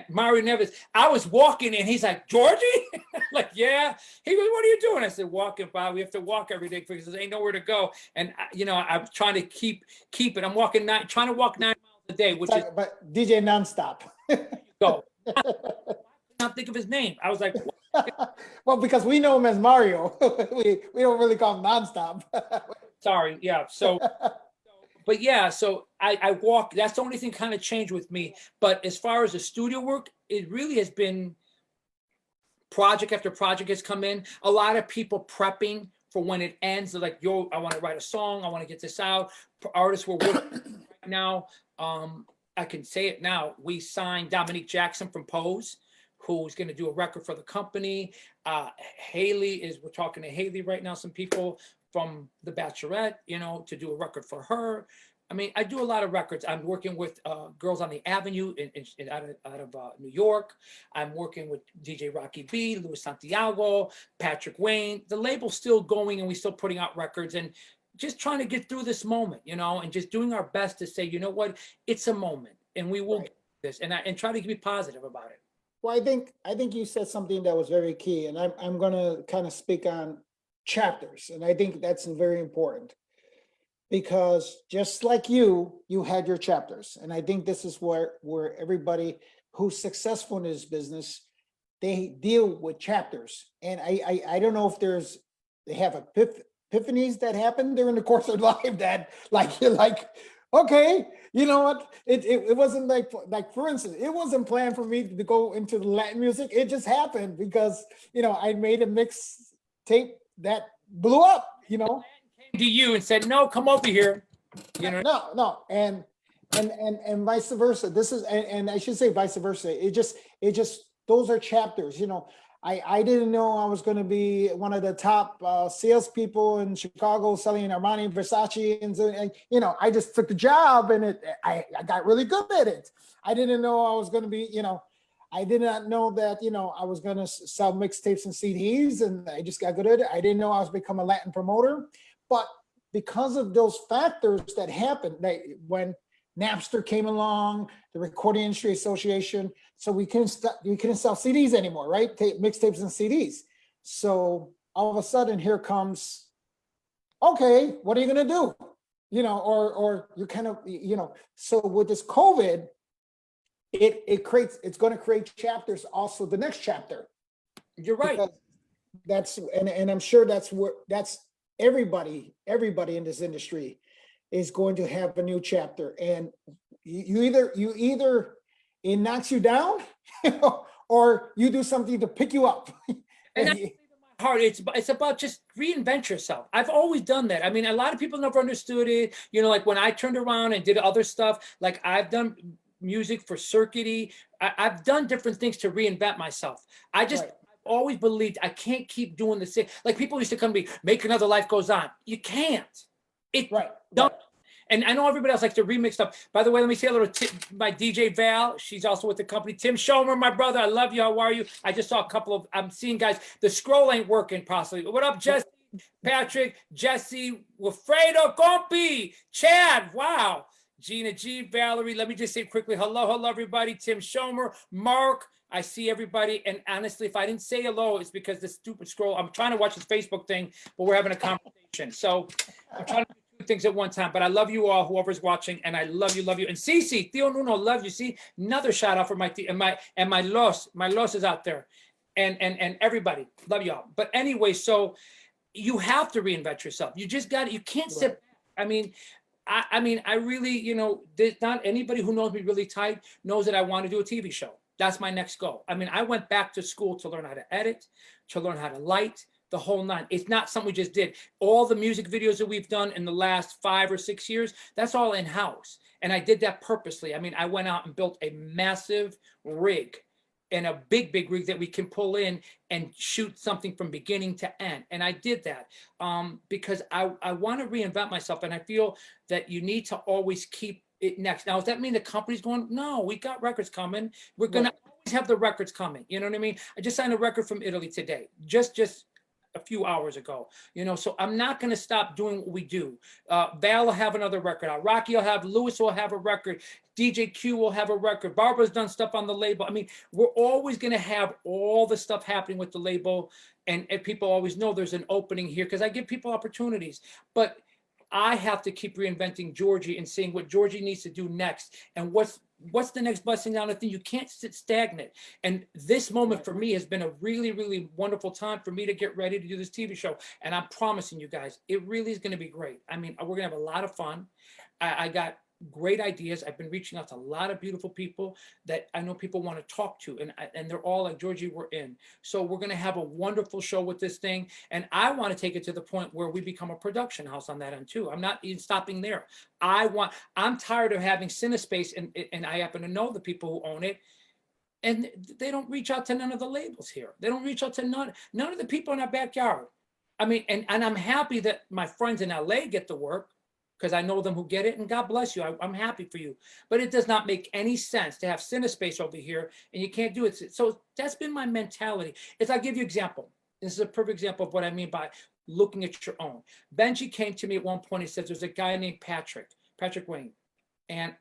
Mario Nevis. I was walking and he's like, Georgie? Like, yeah. He goes, what are you doing? I said, walking by. We have to walk every day because there ain't nowhere to go. And, I'm trying to keep it. I'm trying to walk 9 miles a day, But DJ nonstop. Go. I not think of his name. I was like, well, because we know him as Mario. we don't really call him nonstop. Sorry. Yeah. So, but yeah, so I walk. That's the only thing kind of changed with me. But as far as the studio work, it really has been project after project has come in. A lot of people prepping for when it ends. They're like, yo, I want to write a song. I want to get this out. Artists we're working right now. I can say it now. We signed Dominique Jackson from Pose, who's going to do a record for the company. We're talking to Haley right now, some people from The Bachelorette, to do a record for her. I mean, I do a lot of records. I'm working with Girls on the Avenue out of New York. I'm working with DJ Rocky B, Luis Santiago, Patrick Wayne. The label's still going, and we're still putting out records and just trying to get through this moment, and just doing our best to say, you know what, it's a moment, and we will get this, and try to be positive about it. Well, I think you said something that was very key, and I'm going to kind of speak on chapters, and I think that's very important because just like you had your chapters, and I think this is where everybody who's successful in this business, they deal with chapters, and I don't know if they have epiphanies that happen during the course of life that you're like, okay, you know what? It wasn't like for instance, it wasn't planned for me to go into the Latin music. It just happened because I made a mix tape that blew up, you know. Came to you and said, no, come over here. You know, No, and vice versa. This is, and I should say vice versa. It just those are chapters. You know, I didn't know I was going to be one of the top salespeople in Chicago selling Armani, Versace, and you know, I just took the job and I got really good at it. I didn't know I was going to be, you know, I did not know that, you know, I was going to sell mixtapes and CDs, and I just got good at it. I didn't know I was become a Latin promoter, but because of those factors that happened, like when Napster came along, the Recording Industry Association, so we couldn't sell CDs anymore, right? Mixtapes and CDs. So all of a sudden, here comes, okay, what are you gonna do? You know, or you kind of, you know. So with this COVID, it's going to create chapters. Also, the next chapter. you're right. Because that's and I'm sure that's everybody in this industry is going to have a new chapter, and you either it knocks you down or you do something to pick you up. And that's my heart. It's about just reinvent yourself. I've always done that. I mean, a lot of people never understood it. You know, like when I turned around and did other stuff, like I've done music for circuity. I've done different things to reinvent myself. I just Right. always believed I can't keep doing the same. Like people used to come to me, make another life goes on. You can't. It's Right. done. Right. And I know everybody else likes to remix stuff. By the way, let me say a little tip. My DJ Val, she's also with the company. Tim Schomer, my brother, I love you. How are you? I just saw a couple of, I'm seeing guys, the scroll ain't working possibly. What up, Jesse? Patrick, Jesse, Wilfredo, Compi, Chad, wow. Gina G, Valerie, let me just say quickly, hello, everybody. Tim Schomer, Mark, I see everybody. And honestly, if I didn't say hello, it's because the stupid scroll, I'm trying to watch this Facebook thing, but we're having a conversation. So I'm trying to do two things at one time, but I love you all, whoever's watching, and I love you. And Cece, Theo Nuno, love you. See, another shout out for my Los is out there. And everybody, love y'all. But anyway, so you have to reinvent yourself. You just got it. You can't sit back. I mean, I really, you know, there's not anybody who knows me really tight knows that I want to do a TV show. That's my next goal. I mean, I went back to school to learn how to edit, to learn how to light, the whole nine. It's not something we just did. All the music videos that we've done in the last 5 or 6 years, that's all in-house. And I did that purposely. I mean, I went out and built a massive rig and a big rig that we can pull in and shoot something from beginning to end. And I did that because I want to reinvent myself. And I feel that you need to always keep it next. Now, does that mean the company's going? No, we got records coming. We're going to always have the records coming. You know what I mean? I just signed a record from Italy today, just a few hours ago, you know, so I'm not going to stop doing what we do. Val will have another record out. Rocky will have, Lewis will have a record. DJ Q will have a record. Barbara's done stuff on the label. I mean, we're always going to have all the stuff happening with the label. And people always know there's an opening here because I give people opportunities. But I have to keep reinventing Georgie and seeing what Georgie needs to do next and what's the next blessing down the thing. You can't sit stagnant. And this moment for me has been a really, really wonderful time for me to get ready to do this TV show. And I'm promising you guys, it really is going to be great. I mean, we're going to have a lot of fun. I got great ideas. I've been reaching out to a lot of beautiful people that I know people want to talk to, and they're all like, Georgie, we're in. So we're going to have a wonderful show with this thing, and I want to take it to the point where we become a production house on that end too. I'm not even stopping there. I'm tired of having CineSpace, and I happen to know the people who own it, and they don't reach out to none of the labels here. They don't reach out to none of the people in our backyard. I mean, and I'm happy that my friends in LA get the work, because I know them who get it, and God bless you. I'm happy for you. But it does not make any sense to have CineSpace over here and you can't do it. So that's been my mentality. I'll give you an example. This is a perfect example of what I mean by looking at your own. Benji came to me at one point and said, there's a guy named Patrick Wayne, and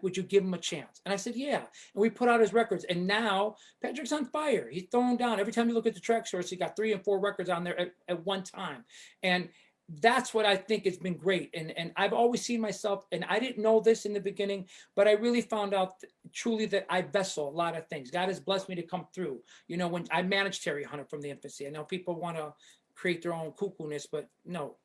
would you give him a chance? And I said, yeah. And we put out his records, and now Patrick's on fire. He's throwing down. Every time you look at the track source, he got 3 and 4 records on there at one time. And that's what I think has been great. And I've always seen myself, and I didn't know this in the beginning, but I really found out truly that I vessel a lot of things. God has blessed me to come through. You know, when I managed Terry Hunter from the infancy, I know people want to create their own cuckoo-ness, but no,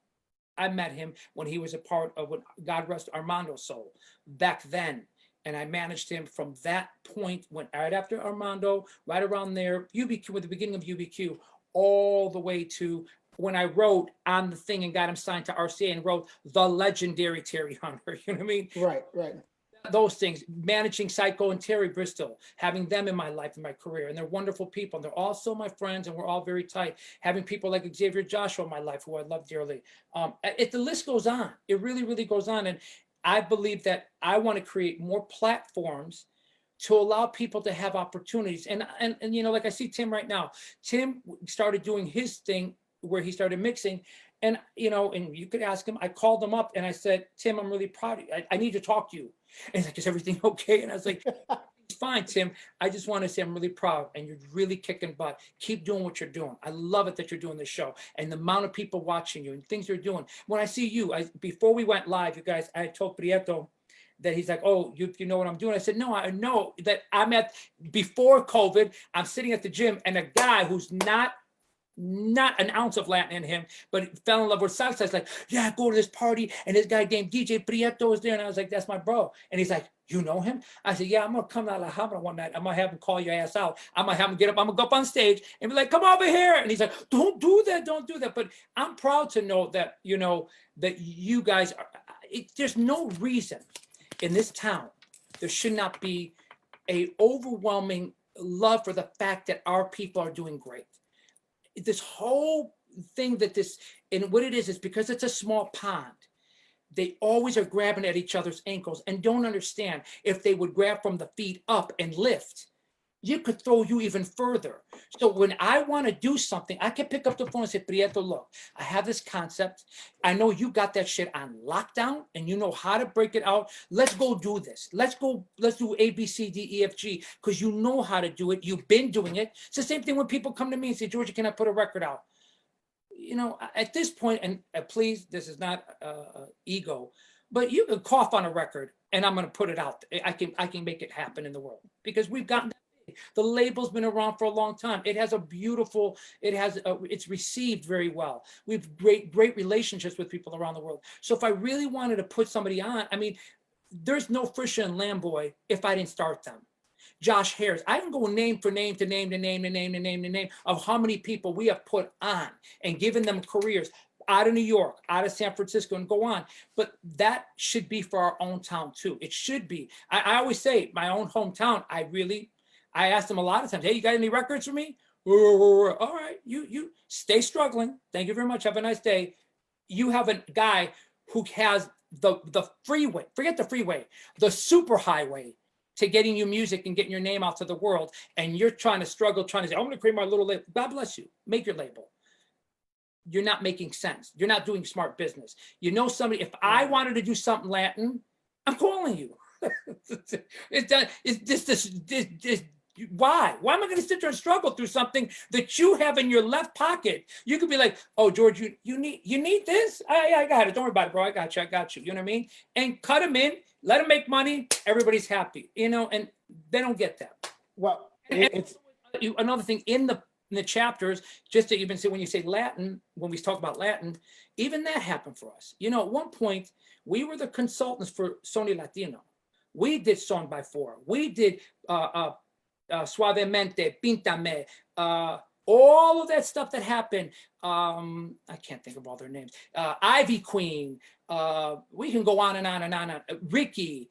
I met him when he was a part of what God rest Armando's soul back then. And I managed him from that point, went right after Armando, right around there, UBQ, with the beginning of UBQ, all the way to when I wrote on the thing and got him signed to RCA and wrote the legendary Terry Hunter. You know what I mean? Right. Those things, managing Psycho and Terry Bristol, having them in my life, in my career, and they're wonderful people. And they're also my friends, and we're all very tight. Having people like Xavier Joshua in my life, who I love dearly. The list goes on. It really, really goes on. And I believe that I want to create more platforms to allow people to have opportunities. And you know, like I see Tim right now. Tim started doing his thing where he started mixing. And, you know, and you could ask him, I called him up and I said, Tim, I'm really proud of you. I need to talk to you. And he's like, is everything okay? And I was like, it's fine, Tim. I just want to say I'm really proud and you're really kicking butt. Keep doing what you're doing. I love it that you're doing this show and the amount of people watching you and things you're doing. When I see you, before we went live, you guys, I told Prieto that he's like, oh, you know what I'm doing? I said, no, I know that before COVID, I'm sitting at the gym and a guy who's not an ounce of Latin in him, but fell in love with salsa. It's like, yeah, go to this party, and this guy named DJ Prieto is there, and I was like, that's my bro. And he's like, you know him? I said, yeah, I'm gonna come to La Habra one night. I'm gonna have him call your ass out. I'm gonna have him get up. I'm gonna go up on stage and be like, come over here. And he's like, don't do that, don't do that. But I'm proud to know that, you know, that you guys are. There's no reason in this town there should not be a overwhelming love for the fact that our people are doing great. This whole thing and what it is because it's a small pond. They always are grabbing at each other's ankles and don't understand if they would grab from the feet up and lift, you could throw you even further. So when I want to do something, I can pick up the phone and say, Prieto, look, I have this concept. I know you got that shit on lockdown and you know how to break it out. Let's go do this. Let's do A, B, C, D, E, F, G, because you know how to do it. You've been doing it. It's the same thing when people come to me and say, Georgie, can I put a record out? You know, at this point, and please, this is not ego, but you can cough on a record and I'm going to put it out. I can make it happen in the world because we've gotten the label's been around for a long time. It has it's received very well. We've great relationships with people around the world. So if I really wanted to put somebody on, I mean, there's no Frisha and Lamboy if I didn't start them. Josh Harris, I can go name for name to name of how many people we have put on and given them careers out of New York, out of San Francisco, and go on. But that should be for our own town too. It should be. I always say my own hometown, I asked them a lot of times, hey, you got any records for me? All right, you stay struggling. Thank you very much. Have a nice day. You have a guy who has the freeway, forget the freeway, the super highway to getting you music and getting your name out to the world. And you're trying to struggle, trying to say, I'm going to create my little label. God bless you. Make your label. You're not making sense. You're not doing smart business. You know somebody, if I wanted to do something Latin, I'm calling you. Why am I going to sit there and struggle through something that you have in your left pocket? You could be like, oh, George, you need this? I got it. Don't worry about it, bro. I got you. You know what I mean? And cut them in, let them make money. Everybody's happy, you know, and they don't get that. Well, another thing in the chapters, just that you've been saying, when you say Latin, when we talk about Latin, even that happened for us. You know, at one point, we were the consultants for Sony Latino. We did Song by Four. We did Suavemente, Píntame, all of that stuff that happened. I can't think of all their names. Ivy Queen. We can go on and on and on. Ricky,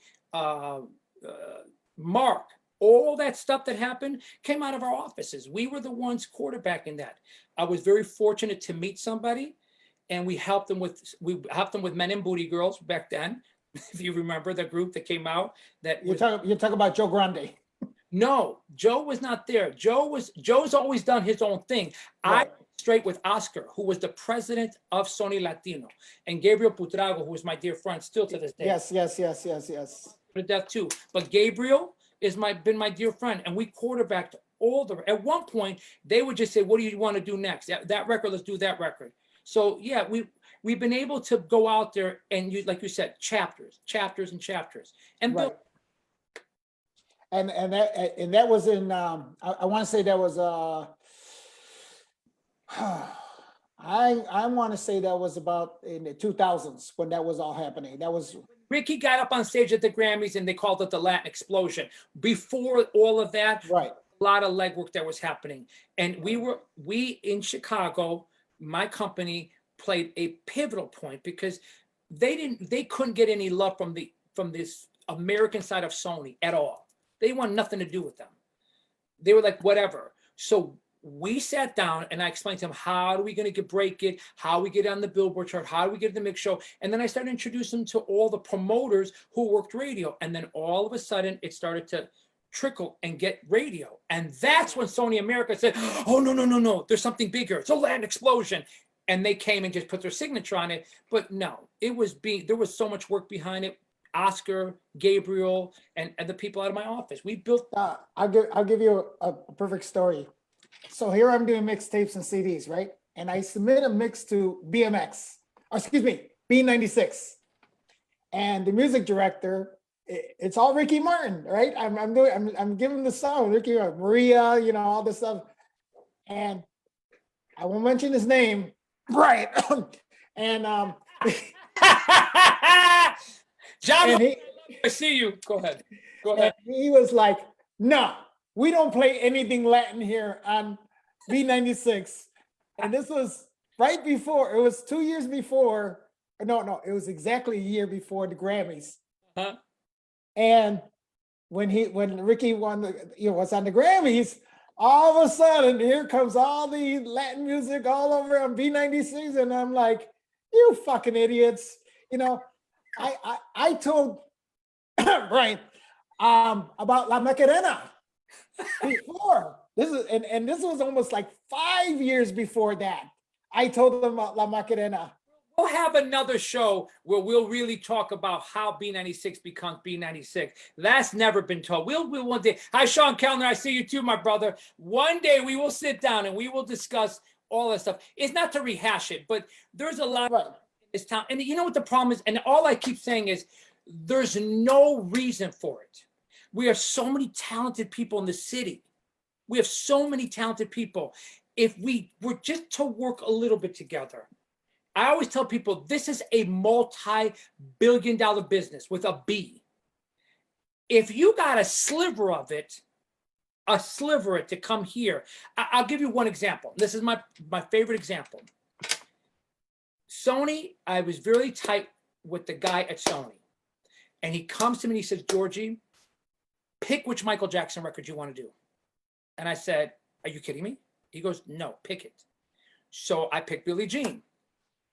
Mark. All that stuff that happened came out of our offices. We were the ones quarterbacking that. I was very fortunate to meet somebody, and we helped them with Men and Booty Girls back then. If you remember the group that came out, you're talking about Joe Grande. No, Joe was not there. Joe's always done his own thing. Right. I straight with Oscar, who was the president of Sony Latino, and Gabriel Putrago, who was my dear friend still to this day. Yes. To death too. But Gabriel is been my dear friend, and we quarterbacked all the. At one point, they would just say, "What do you want to do next? That record, let's do that record." So yeah, we've been able to go out there and like you said, chapters, and build. Right. And that was in I want to say that was I want to say that was about in the 2000s when that was all happening. That was Ricky got up on stage at the Grammys and they called it the Latin explosion. Before all of that, right. a lot of legwork that was happening. And we in Chicago, my company played a pivotal point because they couldn't get any love from this American side of Sony at all. They want nothing to do with them. They were like, whatever. So we sat down and I explained to them, how are we going to break it? How we get on the Billboard chart? How do we get the mix show? And then I started introducing them to all the promoters who worked radio. And then all of a sudden it started to trickle and get radio. And that's when Sony America said, oh, no, there's something bigger. It's a land explosion. And they came and just put their signature on it. But no, there was so much work behind it. Oscar, Gabriel, and the people out of my office. We built. I'll give you a perfect story. So here I'm doing mixtapes and CDs, right? And I submit a mix to BMX, or excuse me, B96. And the music director, it's all Ricky Martin, right? I'm giving the song, Ricky Martin, Maria, you know, all this stuff. And I won't mention his name, right? And John, I see you. Go ahead. He was like, no, we don't play anything Latin here on B96. And this was right before, it was 2 years before, no, it was exactly a year before the Grammys. Huh? And when Ricky was on the Grammys, all of a sudden, here comes all the Latin music all over on B96. And I'm like, you fucking idiots. You know, I told Brian about La Macarena before. This was almost like 5 years before that. I told them about La Macarena. We'll have another show where we'll really talk about how B96 becomes B96. That's never been told. We'll one day. Hi, Sean Kellner. I see you too, my brother. One day we will sit down and we will discuss all that stuff. It's not to rehash it, but there's a lot in this town. And you know what the problem is? And all I keep saying is there's no reason for it. We have so many talented people in the city. We have so many talented people. If we were just to work a little bit together, I always tell people this is a multi-billion-dollar business with a B. If you got a sliver of it to come here, I'll give you one example. This is my favorite example. Sony, I was very tight with the guy at Sony. And he comes to me and he says, Georgie, pick which Michael Jackson record you want to do. And I said, are you kidding me? He goes, no, pick it. So I picked Billie Jean.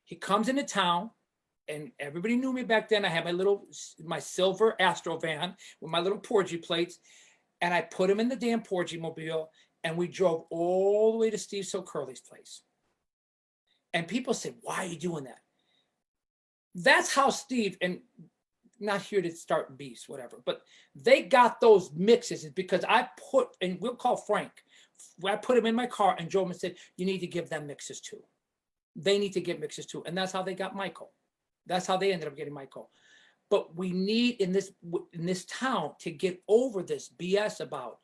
He comes into town and everybody knew me back then. I had my silver Astro van with my little Porgie plates. And I put him in the damn Porgie mobile and we drove all the way to Steve So Curly's place. And people said, why are you doing that? That's how Steve, and not here to start beefs, whatever, but they got those mixes because I put, and we'll call Frank, I put him in my car and drove him and said, you need to give them mixes too. They need to get mixes too. And that's how they got Michael. That's how they ended up getting Michael. But we need in this town to get over this BS about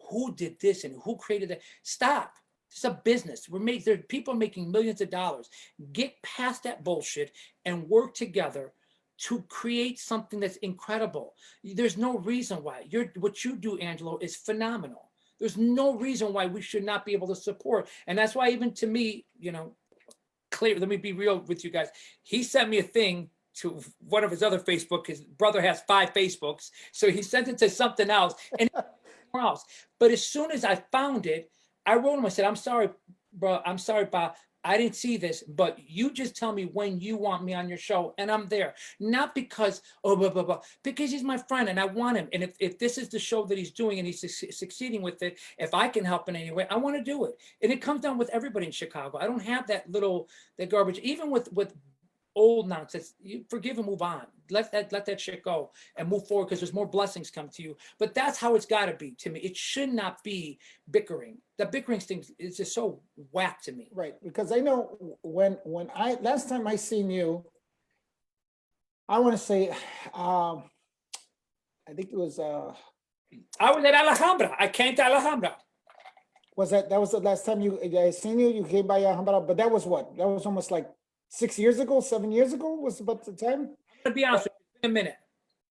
who did this and who created that. Stop. It's a business. There are people making millions of dollars. Get past that bullshit and work together to create something that's incredible. There's no reason why. What you do, Angelo, is phenomenal. There's no reason why we should not be able to support. And that's why even to me, you know, clear, let me be real with you guys. He sent me a thing to one of his other Facebook. His brother has 5 Facebooks. So he sent it to something else and somewhere else. But as soon as I found it, I wrote him, I said, I'm sorry, bro. I'm sorry, Bob. I didn't see this, but you just tell me when you want me on your show and I'm there. Not because, because he's my friend and I want him. And if this is the show that he's doing and he's succeeding with it, if I can help in any way, I want to do it. And it comes down with everybody in Chicago. I don't have that garbage, even with old nonsense. You forgive and move on. Let that shit go and move forward because there's more blessings come to you. But that's how it's got to be to me. It should not be bickering. The bickering thing is just so whack to me. Right, because I know when last time I seen you, I want to say, I think it was. I was at Alhambra. I came to Alhambra. That was the last time I seen you? You came by Alhambra, but that was what? That was almost like 6 years ago, 7 years ago was about the time? To be honest, it's been a minute.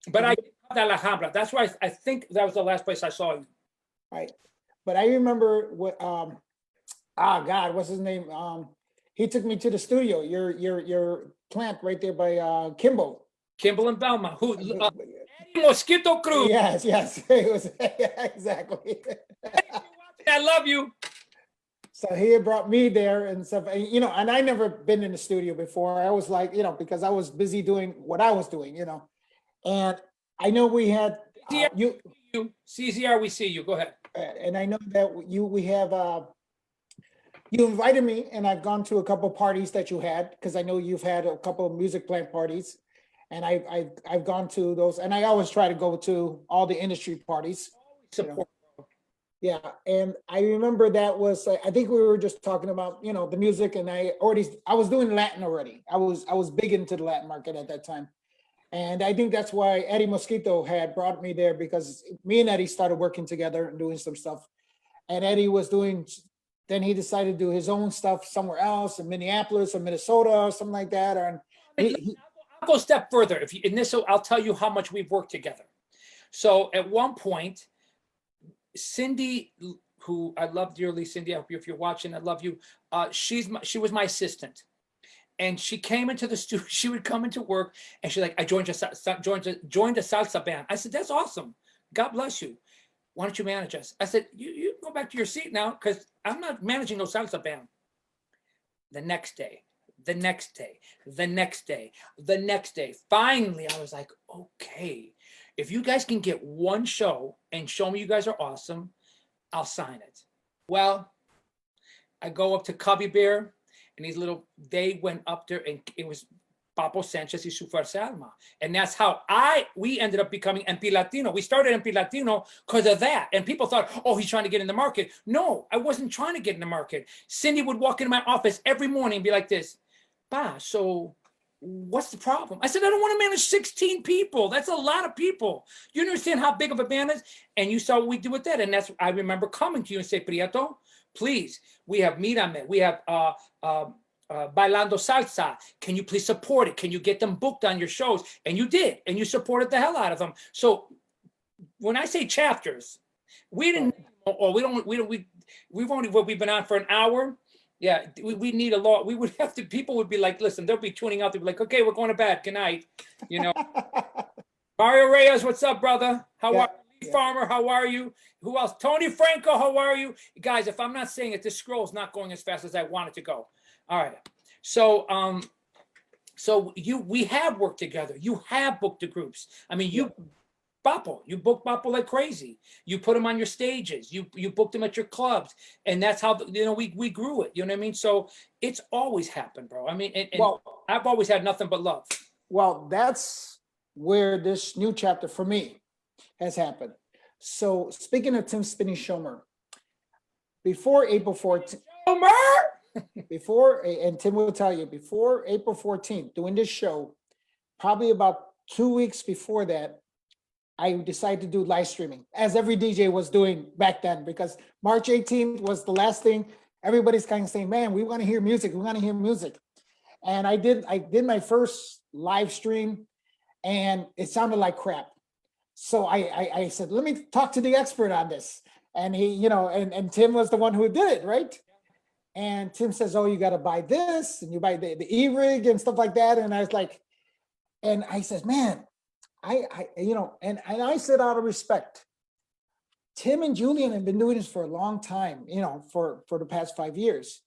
But I came to Alhambra. That's why I think that was the last place I saw you. Right. but I remember what, God, what's his name? He took me to the studio, your plant right there by, Kimball. Kimball and Belmont. Who? Mosquito Cruz. Yes, yes, it was, yeah, exactly. I love you. So he had brought me there and stuff, and, you know, and I never been in the studio before. I was like, you know, because I was busy doing what I was doing, you know. And I know we had, you, CZR, we see you. Go ahead. and I know that we have, you invited me and I've gone to a couple parties that you had, because I know you've had a couple of music plant parties. And I've gone to those, and I always try to go to all the industry parties. You know. Support. Yeah, and I remember that was, I think we were just talking about, you know, the music, and I was doing Latin already. I was big into the Latin market at that time. And I think that's why Eddie Mosquito had brought me there, because me and Eddie started working together and doing some stuff. And Eddie was doing, then he decided to do his own stuff somewhere else in Minneapolis or Minnesota or something like that. Or I'll go a step further. If you, in this, I'll tell you how much we've worked together. So at one point, Cindy, who I love dearly, Cindy, I hope if you're watching, I love you. She was my assistant, and she came into the studio. She would come into work, and she's like, "I joined a salsa band." I said, "That's awesome. God bless you. Why don't you manage us?" I said, "You go back to your seat now, because I'm not managing no salsa band." The next day, the next day, the next day, the next day. Finally, I was like, okay, if you guys can get one show and show me you guys are awesome, I'll sign it. Well, I go up to Cubby Bear, and they went up there, and it was Papo Sanchez y su Fuerza Alma. And that's how we ended up becoming MP Latino. We started MP Latino because of that. And people thought, oh, he's trying to get in the market. No, I wasn't trying to get in the market. Cindy would walk into my office every morning and be like this, "Pa, so what's the problem?" I said, "I don't want to manage 16 people. That's a lot of people. You understand how big of a band is?" And you saw what we did with that. And that's, I remember coming to you and say, "Prieto, please, we have Mírame, we have Bailando Salsa. Can you please support it? Can you get them booked on your shows?" And you did, and you supported the hell out of them. So when I say chapters, we didn't, or we've been on for an hour. Yeah, we need a lot. We would have to, people would be like, listen, they'll be tuning out. They'll be like, okay, we're going to bed. Good night. You know, Mario Reyes, what's up, brother? How are you? Farmer, how are you? Who else? Tony Franco, how are you? Guys, if I'm not saying it, this scroll's not going as fast as I want it to go. All right. So, we have worked together. You have booked the groups. I mean, you booked Papo like crazy. You put them on your stages. You booked them at your clubs, and that's how, you know, we grew it. You know what I mean? So it's always happened, bro. I mean, and well, I've always had nothing but love. Well, that's where this new chapter for me has happened. So speaking of Tim Spinning Schomer, before April 14th, and Tim will tell you, before April 14th, doing this show, probably about 2 weeks before that, I decided to do live streaming, as every DJ was doing back then, because March 18th was the last thing. Everybody's kind of saying, man, we want to hear music. We want to hear music. And I did my first live stream, and it sounded like crap. So I said, let me talk to the expert on this. And he, you know, and Tim was the one who did it, right? And Tim says, oh, you got to buy this, and you buy the e-rig and stuff like that. And I was like, and I said, man, you know, and I said, out of respect, Tim and Julian have been doing this for a long time, you know, for the past 5 years.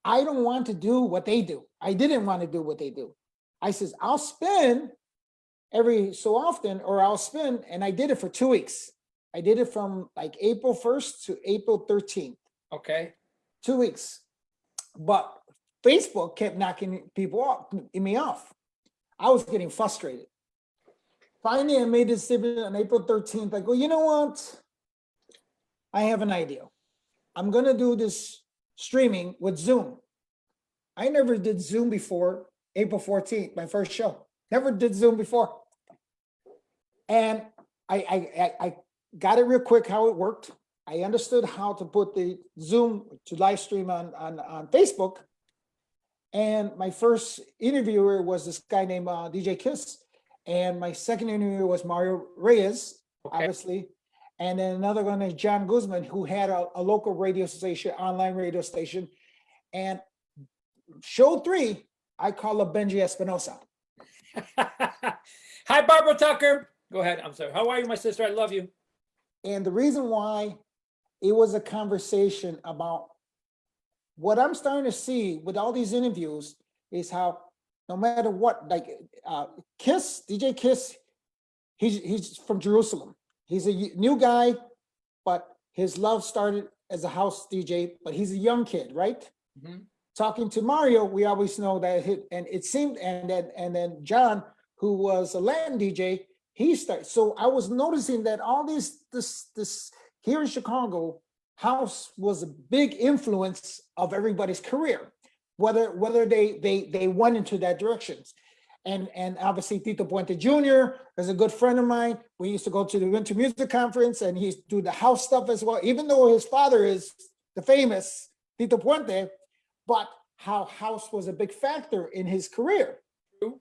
I don't want to do what they do. I didn't want to do what they do. I says, I'll spin every so often, or I'll spin. And I did it for 2 weeks. I did it from like April 1st to April 13th. Okay. 2 weeks. But Facebook kept knocking me off. I was getting frustrated. Finally, I made a decision on April 13th. I go, you know what? I have an idea. I'm going to do this streaming with Zoom. I never did Zoom before April 14th, my first show. Never did Zoom before. And I got it real quick how it worked. I understood how to put the Zoom to live stream on Facebook. And my first interviewer was this guy named DJ Kiss. And my second interviewer was Mario Reyes, obviously. And then another one is John Guzman, who had a local radio station, online radio station. And show 3, I call up Benji Espinosa. Hi, Barbara Tucker. Go ahead. I'm sorry. How are you, my sister? I love you. And the reason why it was a conversation about what I'm starting to see with all these interviews is how no matter what, like Kiss, DJ Kiss, he's from Jerusalem. He's a new guy, but his love started as a house DJ, but he's a young kid, right? Mm-hmm. Talking to Mario, we always know that and it seemed, and then John, who was a Latin DJ, he started. So I was noticing that all this here in Chicago, house was a big influence of everybody's career, whether they went into that directions. And obviously Tito Puente Jr. is a good friend of mine. We used to go to the Winter Music Conference, and he used to do the house stuff as well, even though his father is the famous Tito Puente, but how house was a big factor in his career. True.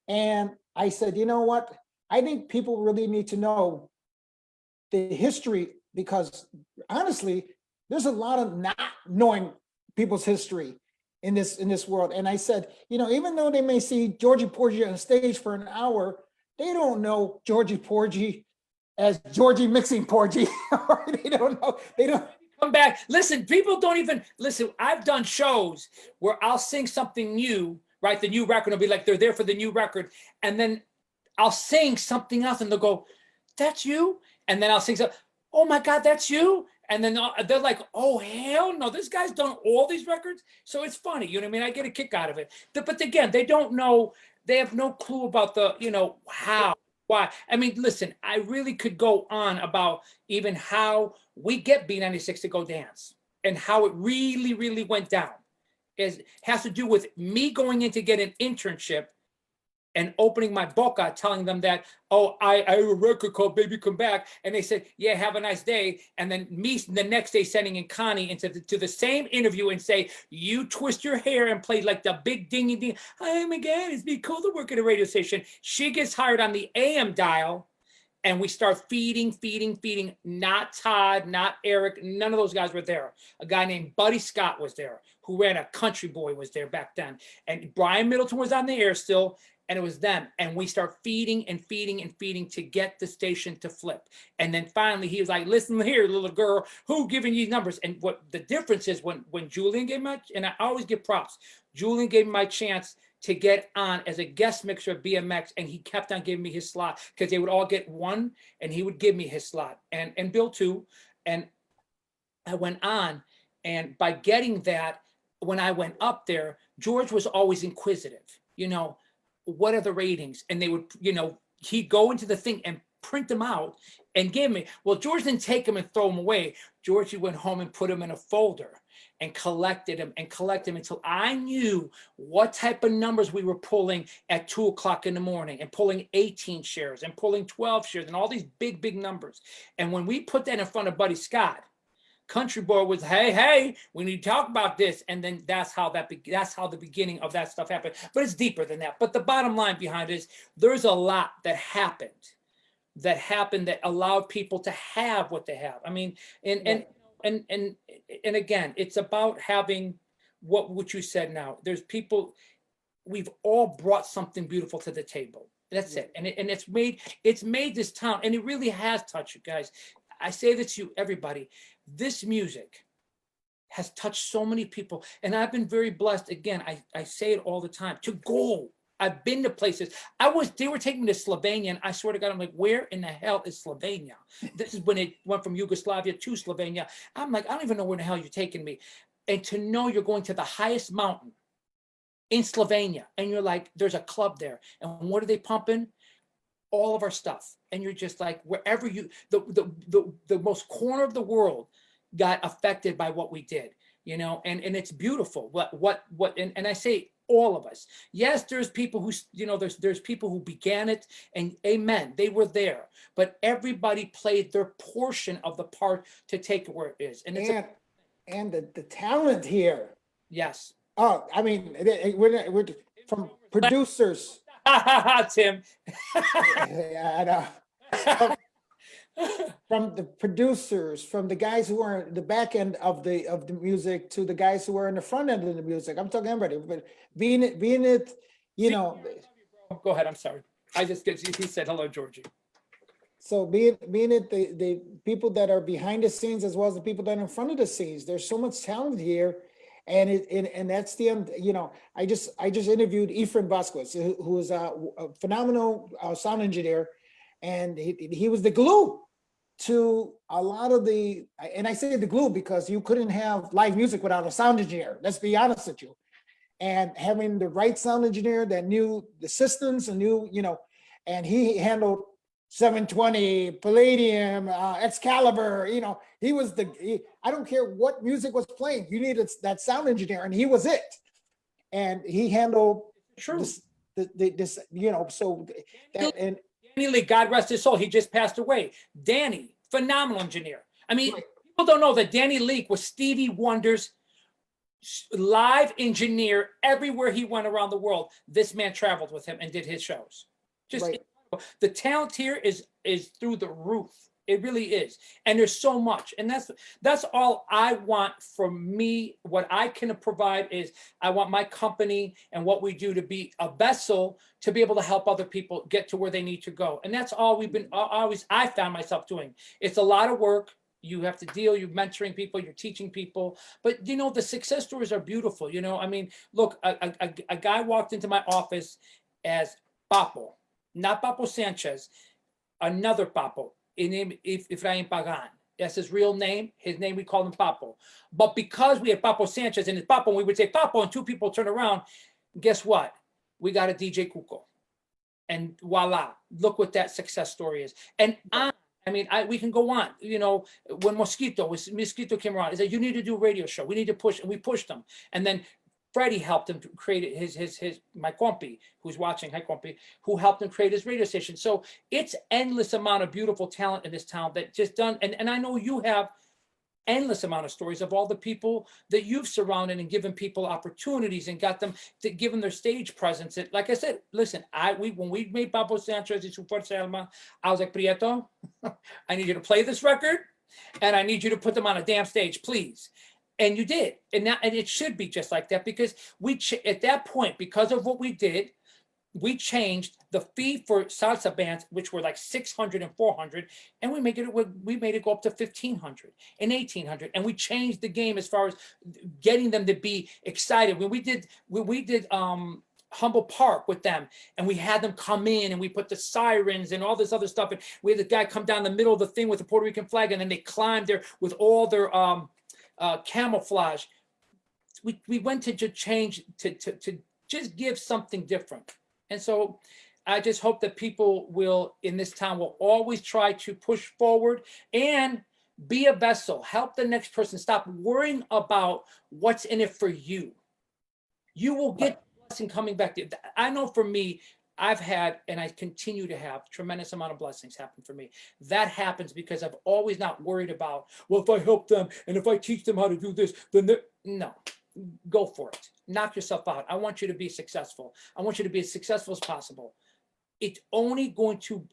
And I said, you know what? I think people really need to know the history, because honestly, there's a lot of not knowing people's history in this world. And I said, you know, even though they may see Georgie Porgie on stage for an hour, they don't know Georgie Porgie as Georgie mixing Porgie. Or they don't come back. Listen, people don't even listen. I've done shows where I'll sing something new, right? The new record will be like, they're there for the new record. And then I'll sing something else and they'll go, that's you? And then I'll sing something, oh my God, that's you? And then they're like, oh, hell no, this guy's done all these records. So it's funny, you know what I mean? I get a kick out of it. But again, they don't know, they have no clue about the, you know, how, why. I mean, listen, I really could go on about even how we get B96 to go dance and how it really, really went down. It has to do with me going in to get an internship and opening my boca, telling them that, oh, I have a record called Baby Come Back. And they said, yeah, have a nice day. And then me the next day sending in Connie into to the same interview and say, you twist your hair and play like the big dingy ding. Oh my God, it's be cool to work at a radio station. She gets hired on the AM dial. And we start feeding. Not Todd, not Eric, none of those guys were there. A guy named Buddy Scott was there, who ran a Country Boy, was there back then. And Brian Middleton was on the air still. And it was them. And we start feeding to get the station to flip. And then finally he was like, listen here, little girl, who giving you numbers? And what the difference is when Julian gave my, and I always give props, Julian gave me my chance to get on as a guest mixer at BMX, and he kept on giving me his slot because they would all get one and he would give me his slot, and Bill too. And I went on, and by getting that, when I went up there, George was always inquisitive, you know, what are the ratings? And they would, you know, he'd go into the thing and print them out and give me. Well, George didn't take them and throw them away. George, he went home and put them in a folder and collected them until I knew what type of numbers we were pulling at 2 o'clock in the morning, and pulling 18 shares and pulling 12 shares and all these big numbers. And when we put that in front of Buddy Scott, Country Boy was, hey, we need to talk about this. And then that's how the beginning of that stuff happened. But it's deeper than that. But the bottom line behind it is there's a lot that happened that allowed people to have what they have. I mean, and again, it's about having what you said now. There's people, we've all brought something beautiful to the table. That's it. And it's made this town, and it really has touched you guys. I say this to you, everybody. This music has touched so many people, and I've been very blessed. Again, I say it all the time, to go. I've been to places. They were taking me to Slovenia, and I swear to God, I'm like, where in the hell is Slovenia? This is when it went from Yugoslavia to Slovenia. I'm like, I don't even know where the hell you're taking me. And to know you're going to the highest mountain in Slovenia, and you're like, there's a club there. And what are they pumping? All of our stuff. And you're just like, wherever you, the most corner of the world got affected by what we did, you know, and it's beautiful. And I say all of us. Yes, there's people who, you know, there's people who began it, and amen, they were there, but everybody played their portion of the part to take it where it is. And it's the talent here. Yes. Oh, I mean, we're from producers. Tim. Yeah, I know. from the producers, from the guys who are the back end of the music to the guys who are in the front end of the music. I'm talking everybody, but being it, you know, Go ahead. I'm sorry. I just get, he said hello, Georgie. so being it the people that are behind the scenes as well as the people that are in front of the scenes. There's so much talent here. And that's the end, you know, I just interviewed Efren Vasquez, who is a phenomenal sound engineer, and he was the glue to a lot of the, and I say the glue because you couldn't have live music without a sound engineer. Let's be honest with you. And having the right sound engineer that knew the systems and knew, you know, and he handled 720, Palladium, Excalibur, you know, he was I don't care what music was playing, you needed that sound engineer, and he was it. And he handled True. this, you know, so that, and Danny Lee, God rest his soul, he just passed away. Danny, phenomenal engineer. I mean, right. people don't know that Danny Lee was Stevie Wonder's live engineer everywhere he went around the world. This man traveled with him and did his shows. Just Right. the talent here is through the roof. It really is. And there's so much. And that's all I want from me. What I can provide is I want my company and what we do to be a vessel to be able to help other people get to where they need to go. And that's all we've been always, I found myself doing. It's a lot of work. You have to deal, you're mentoring people, you're teaching people, but you know, the success stories are beautiful. You know, I mean, look, a guy walked into my office as Papo, not Papo Sanchez, another Papo, named Efrain Pagan. That's his real name. His name, we call him Papo. But because we had Papo Sanchez and it's Papo, we would say Papo, and two people turn around. Guess what? We got a DJ Cuco. And voila, look what that success story is. And I mean, we can go on. You know, when Mosquito came around, he said, you need to do a radio show. We need to push, and we pushed him. And then Freddie helped him to create my compy, who's watching, hi compy, who helped him create his radio station. So it's endless amount of beautiful talent in this town that just done. And I know you have endless amount of stories of all the people that you've surrounded and given people opportunities and got them to give them their stage presence. And like I said, listen, when we made Pablo Sanchez y Su Fuerza Alma, I was like, Prieto, I need you to play this record and I need you to put them on a damn stage, please. And you did. And it should be just like that, because at that point, because of what we did, we changed the fee for salsa bands, which were like 600 and 400, and we made it go up to 1,500 and 1,800, and we changed the game as far as getting them to be excited. When we did Humble Park with them, and we had them come in, and we put the sirens and all this other stuff, and we had the guy come down the middle of the thing with the Puerto Rican flag, and then they climbed there with all their camouflage. We went to change to just give something different. And so I just hope that people in this town will always try to push forward and be a vessel, help the next person, stop worrying about what's in it for you. You will get blessing coming back to you. I know for me, I've had, and I continue to have, tremendous amount of blessings happen for me. That happens because I've always not worried about, well, if I help them and if I teach them how to do this, then no. Go for it. Knock yourself out. I want you to be successful. I want you to be as successful as possible. It's only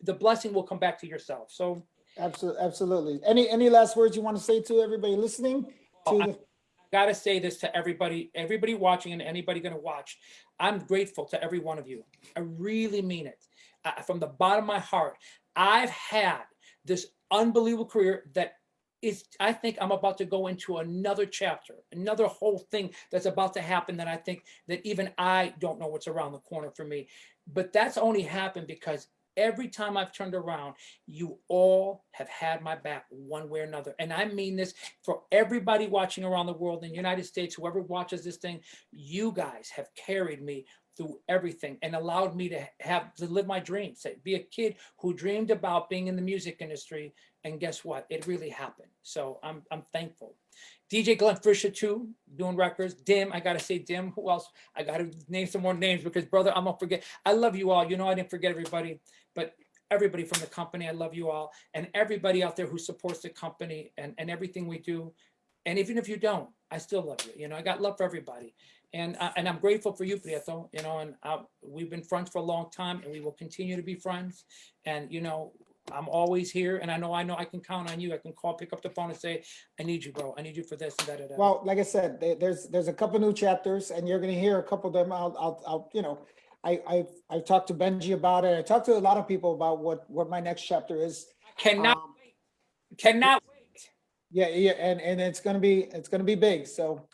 the blessing will come back to yourself. So absolutely. Any last words you want to say to everybody listening? I gotta say this to everybody watching and anybody gonna watch. I'm grateful to every one of you. I really mean it. From the bottom of my heart. I've had this unbelievable career that I think I'm about to go into another chapter, another whole thing that's about to happen that I think that even I don't know what's around the corner for me. But that's only happened because every time I've turned around, you all have had my back one way or another. And I mean this for everybody watching around the world in the United States, whoever watches this thing, you guys have carried me through everything and allowed me to live my dreams, be a kid who dreamed about being in the music industry. And guess what? It really happened. So I'm thankful. DJ Glenn Fisher too, doing records. Dim, I gotta say Dim. Who else? I gotta name some more names because brother, I'm gonna forget. I love you all. You know I didn't forget everybody, but everybody from the company, I love you all. And everybody out there who supports the company and everything we do. And even if you don't, I still love you. You know, I got love for everybody. And I'm grateful for you, Prieto, you know, and we've been friends for a long time and we will continue to be friends. And, you know, I'm always here, and I know I can count on you. I can call, pick up the phone and say, I need you, bro. I need you for this and da da da. Well, like I said, there's a couple new chapters, and you're gonna hear a couple of them. I'll you know, I've talked to Benji about it. I talked to a lot of people about what my next chapter is. Cannot Um, wait. Cannot wait. yeah, and it's gonna be big. So,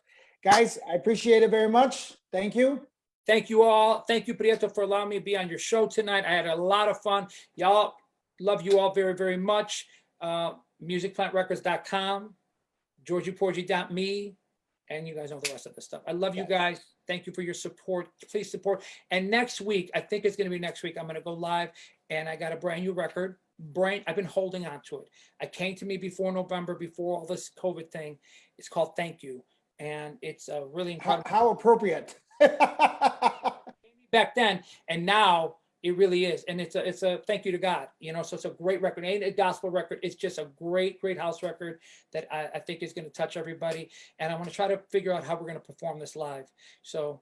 guys, I appreciate it very much. Thank you. Thank you all. Thank you, Prieto, for allowing me to be on your show tonight. I had a lot of fun. Y'all, love you all very, very much. Musicplantrecords.com, GeorgiePorgie.me, and you guys know the rest of the stuff. I love you guys. Thank you for your support. Please support. And next week, I think it's going to be next week, I'm going to go live, and I got a brand new record. I've been holding on to it. It came to me before November, before all this COVID thing. It's called Thank You. And it's a really incredible. How appropriate. Back then, and now it really is. And it's a thank you to God, you know. So it's a great record. It ain't a gospel record. It's just a great house record that I think is going to touch everybody. And I want to try to figure out how we're going to perform this live. So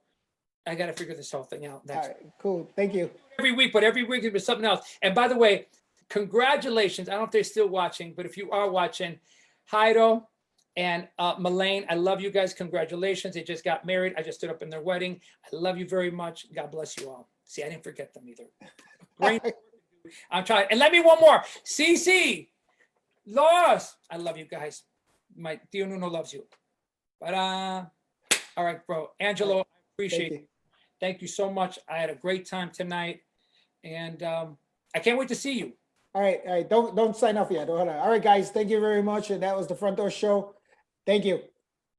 I got to figure this whole thing out. All right, cool. Thank you. Every week, but every week there's something else. And by the way, congratulations. I don't know if they're still watching, but if you are watching, Jairo and Melaine, I love you guys. Congratulations. They just got married. I just stood up in their wedding. I love you very much. God bless you all. See, I didn't forget them either. I'm trying. And let me one more. CC, Lois. I love you guys. My Tio Nuno loves you. But all right, bro. Angelo, I appreciate it. Thank you so much. I had a great time tonight. And I can't wait to see you. All right. Don't sign off yet. All right, guys. Thank you very much. And that was the Front Door Show. Thank you.